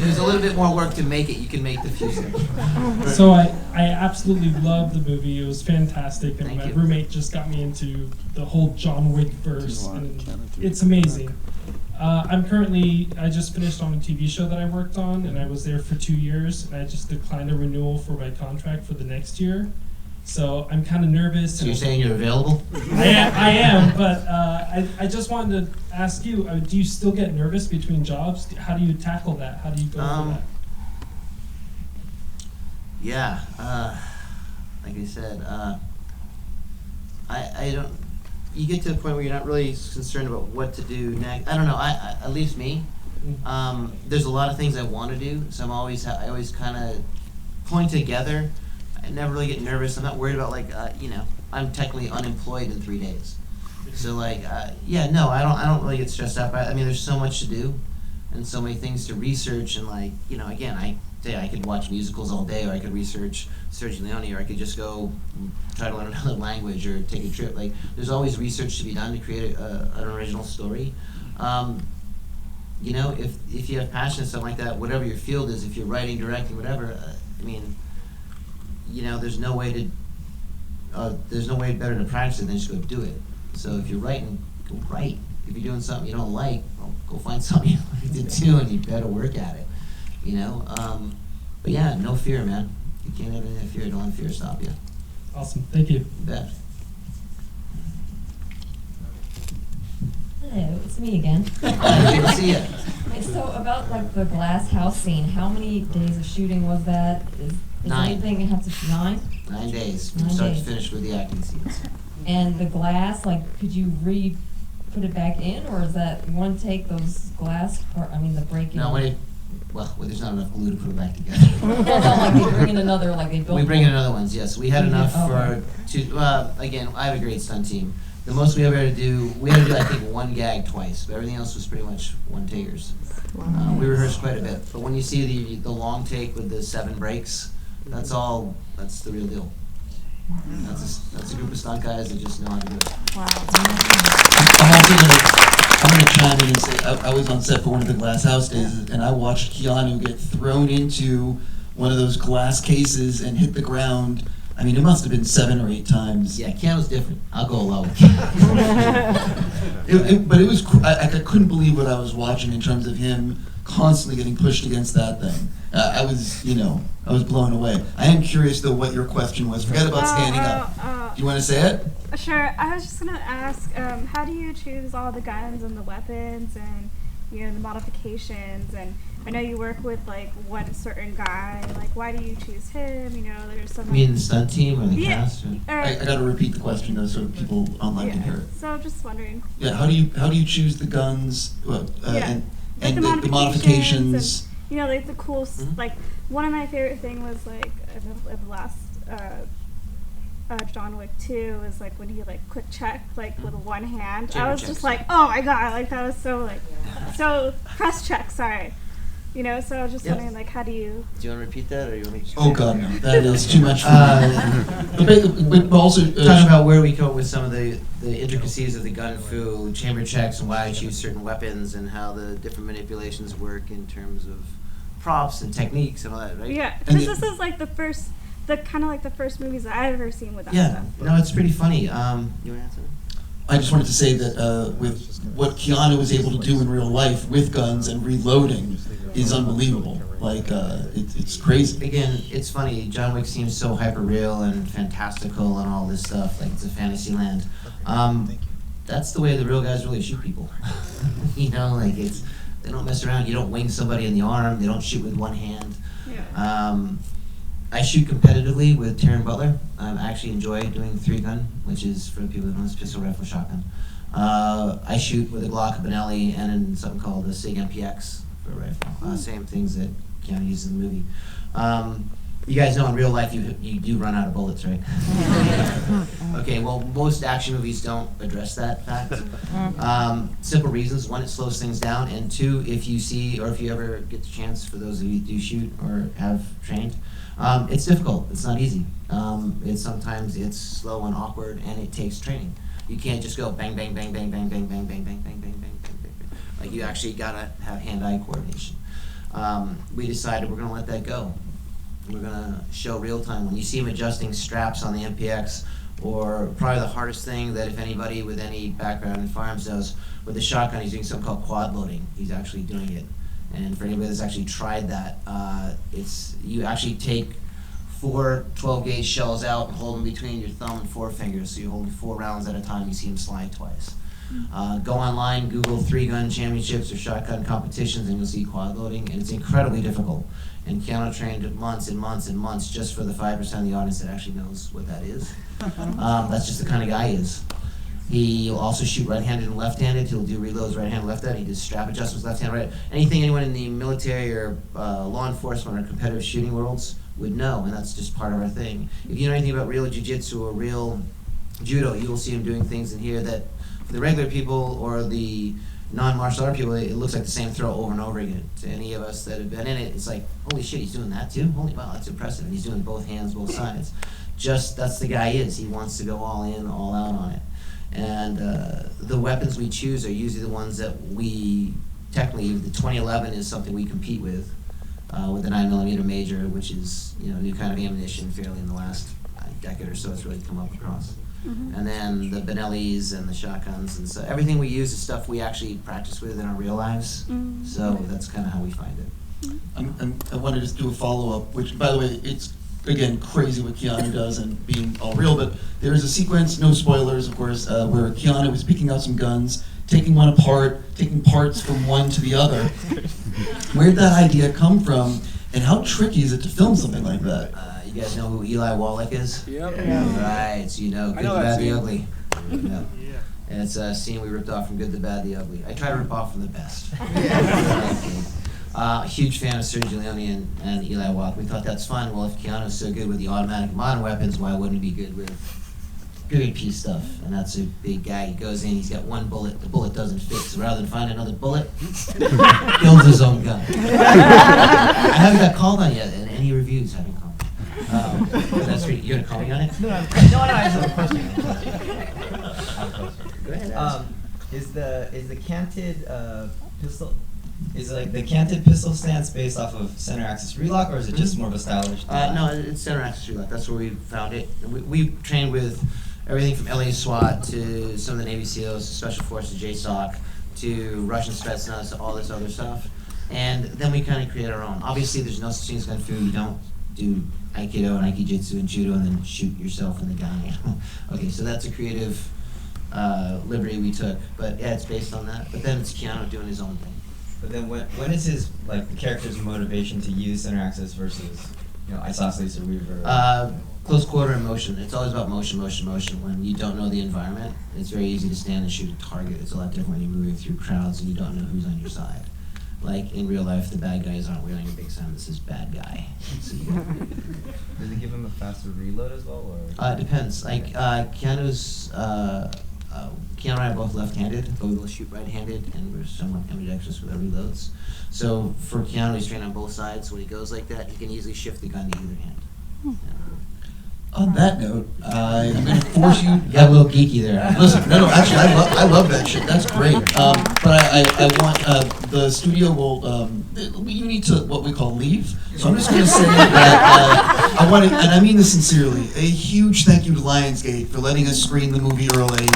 was a little bit more work to make it. You can make the future. So I absolutely loved the movie. It was fantastic, and Thank my you. roommate just got me into the whole John Wick verse, and it's amazing. I just finished on a TV show that I worked on, and I was there for 2 years, and I just declined a renewal for my contract for the next year. So I'm kind of nervous. So you're saying you're available? I am, but I just wanted to ask you, do you still get nervous between jobs? How do you tackle that? How do you go through that? Yeah, like I said, I don't. You get to the point where you're not really concerned about what to do next. I don't know. I at least me. There's a lot of things I want to do, so I always kind of pulling together. I never really get nervous. I'm not worried about I'm technically unemployed in 3 days. So I don't really get stressed out by it. I mean, there's so much to do and so many things to research, and again, I could watch musicals all day, or I could research Sergio Leone, or I could just go try to learn another language or take a trip. There's always research to be done to create an original story. If you have passion and something like that, whatever your field is, if you're writing, directing, whatever, there's no way better to practice it than just go do it. So if you're writing, go write. If you're doing something you don't like, well, go find something you like to do, and you better work at it. But yeah, no fear, man. You can't have any fear. Don't let fear stop you. Awesome. Thank you. You bet. Hello, it's me again. Good to see you. So about the glass house scene, how many days of shooting was that? Is 9. anything you have to 9? 9 days from 9 start days. to finish with the acting scenes. And the glass, could you put it back in, or is that one take those glass, the break in? No, there's not enough glue to put it back together. They bring in another, they built. We bring in another ones, yes. We had enough okay. for two. Again, I have a great stunt team. The most we ever had to do, I think, 1 gag twice, but everything else was pretty much one takers. We rehearsed quite a bit, but when you see the long take with the 7 breaks, that's the real deal. That's a group of stunt guys that just know how to do it. Wow. I'm gonna chime in and say I was on set for one of the Glass House days, and I watched Keanu get thrown into one of those glass cases and hit the ground. I mean, it must have been 7 or 8 times. Yeah, Keanu's different. I'll go along with But it was, I couldn't believe what I was watching in terms of him constantly getting pushed against that thing. I was blown away. I am curious though what your question was. Forget about standing up. Do you want to say it? Sure. I was just gonna ask, how do you choose all the guns and the weapons and the modifications? And I know you work with one certain guy. Why do you choose him? There's some. You mean the stunt team or the cast? I got to repeat the question though, so people online can hear it. So I'm just wondering. Yeah. How do you choose the guns and the modifications? And, the cool one of my favorite thing was in the last John Wick 2 is when he quick check with one hand. I was just oh my god, that was so so press check. Sorry, so I was just wondering how do you? Do you want to repeat that, or you want me to? Oh god, no, that is too much. But also talking about where we go with some of the intricacies of the gun fu, chamber checks, and why I choose certain weapons, and how the different manipulations work in terms of props and techniques and all that, right? Yeah, because this is the kind of the first movies that I've ever seen with that stuff. No, it's pretty funny. You want to answer? I just wanted to say that with what Keanu was able to do in real life with guns and reloading is unbelievable. It's crazy. Again, it's funny. John Wick seems so hyper real and fantastical and all this stuff. It's a fantasy land. That's the way the real guys really shoot people. They don't mess around. You don't wing somebody in the arm. They don't shoot with one hand. Yeah. I shoot competitively with Taryn Butler. I actually enjoy doing 3-gun, which is, for people who know, it's pistol, rifle, shotgun. I shoot with a Glock, a Benelli, and in something called a SIG MPX for a rifle. Same things that Keanu uses in the movie. You guys know in real life you do run out of bullets, right? Okay, well, most action movies don't address that fact. Simple reasons. 1, it slows things down, and 2, if you see, or if you ever get the chance, for those of you who do shoot or have trained, it's difficult. It's not easy. Sometimes it's slow and awkward, and it takes training. You can't just go bang, bang, bang, bang, bang, bang, bang, bang, bang, bang, bang, bang, bang, bang. You actually gotta have hand-eye coordination. We decided we're gonna let that go. We're gonna show real time. When you see him adjusting straps on the MPX, or probably the hardest thing that if anybody with any background in firearms knows, with the shotgun, he's doing something called quad loading. He's actually doing it. And for anybody that's actually tried that, you actually take 4 12-gauge shells out and hold them between your thumb and forefinger, so you hold 4 rounds at a time. You see them slide twice. Go online, Google 3-gun championships or shotgun competitions, and you'll see quad loading, and it's incredibly difficult. And Keanu trained months and months and months just for the 5% of the audience that actually knows what that is. That's just the kind of guy he is. He'll also shoot right-handed and left-handed. He'll do reloads right-handed, left-handed. He does strap adjustments left-hand, right. Anything anyone in the military or law enforcement or competitive shooting worlds would know, and that's just part of our thing. If you know anything about real jiu-jitsu or real judo, you will see him doing things in here that for the regular people or the non-martial art people, it looks like the same throw over and over again. To any of us that have been in it, it's like, holy shit, he's doing that too? Holy wow, that's impressive. And he's doing both hands, both sides. Just, that's the guy he is. He wants to go all in, all out on it. And the weapons we choose are usually the ones that we, technically, the 2011 is something we compete with the 9mm Major, which is, you know, new kind of ammunition fairly in the last decade or so it's really come up across. And then the Benellis and the shotguns, and so everything we use is stuff we actually practice with in our real lives. So that's kind of how we find it. I wanted to do a follow-up, which, by the way, it's, again, crazy what Keanu does and being all real, but there's a sequence, no spoilers, of course, where Keanu was picking out some guns, taking one apart, taking parts from one to the other. Where'd that idea come from, and how tricky is it to film something like that? You guys know who Eli Wallach is? Yep. Right, so you know, Good, the Bad, the Ugly. Yeah. Yeah. And it's a scene we ripped off from Good, the Bad, the Ugly. I try to rip off from the best. Huge fan of Sergio Leone and Eli Wallach. We thought that's fun. Well, if Keanu's so good with the automatic modern weapons, why wouldn't he be good with period piece stuff? And that's a big guy. He goes in, he's got one bullet. The bullet doesn't fit. So rather than find another bullet, builds his own gun. I haven't got called on yet, and any reviews haven't called. That's great. You're gonna call me on it? No, I just have a question. Go ahead. Is the canted pistol? Is like the canted pistol stance based off of center axis relock, or is it just more of a stylish? No, it's center axis relock. That's where we found it. We trained with everything from LA SWAT to some of the Navy SEALs, to Special Forces, JSOC, to Russian Spetsnaz, all this other stuff. And then we kind of create our own. Obviously, there's no such thing as Kung Fu. You don't do Aikido and Aikijitsu and Judo and then shoot yourself in the gun. Okay, so that's a creative liberty we took. But yeah, it's based on that. But then it's Keanu doing his own thing. But then when is his, like, the character's motivation to use center axis versus, you know, isosceles or weaver? Close quarter and motion. It's always about motion, motion, motion. When you don't know the environment, it's very easy to stand and shoot a target. It's a lot different when you're moving through crowds and you don't know who's on your side. Like in real life, the bad guys aren't wearing a big sign that says bad guy. So Does it give him a faster reload as well, or? It depends. Like Keanu and I are both left-handed, but we will shoot right-handed, and we're somewhat ambidextrous with our reloads. So for Keanu, he's trained on both sides. So when he goes like that, he can easily shift the gun to either hand. Yeah. On that note, I'm going to force you. You got a little geeky there. Listen, no, actually, I love that shit. That's great. But I want the studio will. You need to what we call leave. So I'm just going to say that I want to, and I mean this sincerely. A huge thank you to Lionsgate for letting us screen the movie early. A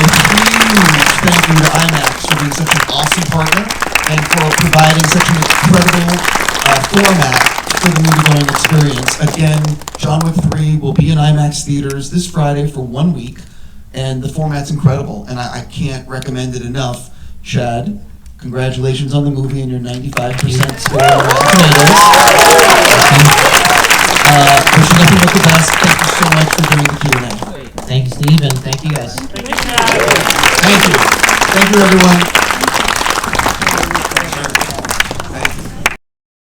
huge thank you to IMAX for being such an awesome partner and for providing such an incredible format for the movie-going experience. Again, John Wick 3 will be in IMAX theaters this Friday for 1 week, and the format's incredible, and I can't recommend it enough. Chad, congratulations on the movie and your 95% score on Rotten Tomatoes. Wish you nothing but the best. Thank you so much for doing the Q&A. Thank you, Steve, and thank you guys. Thank you. Thank you, everyone.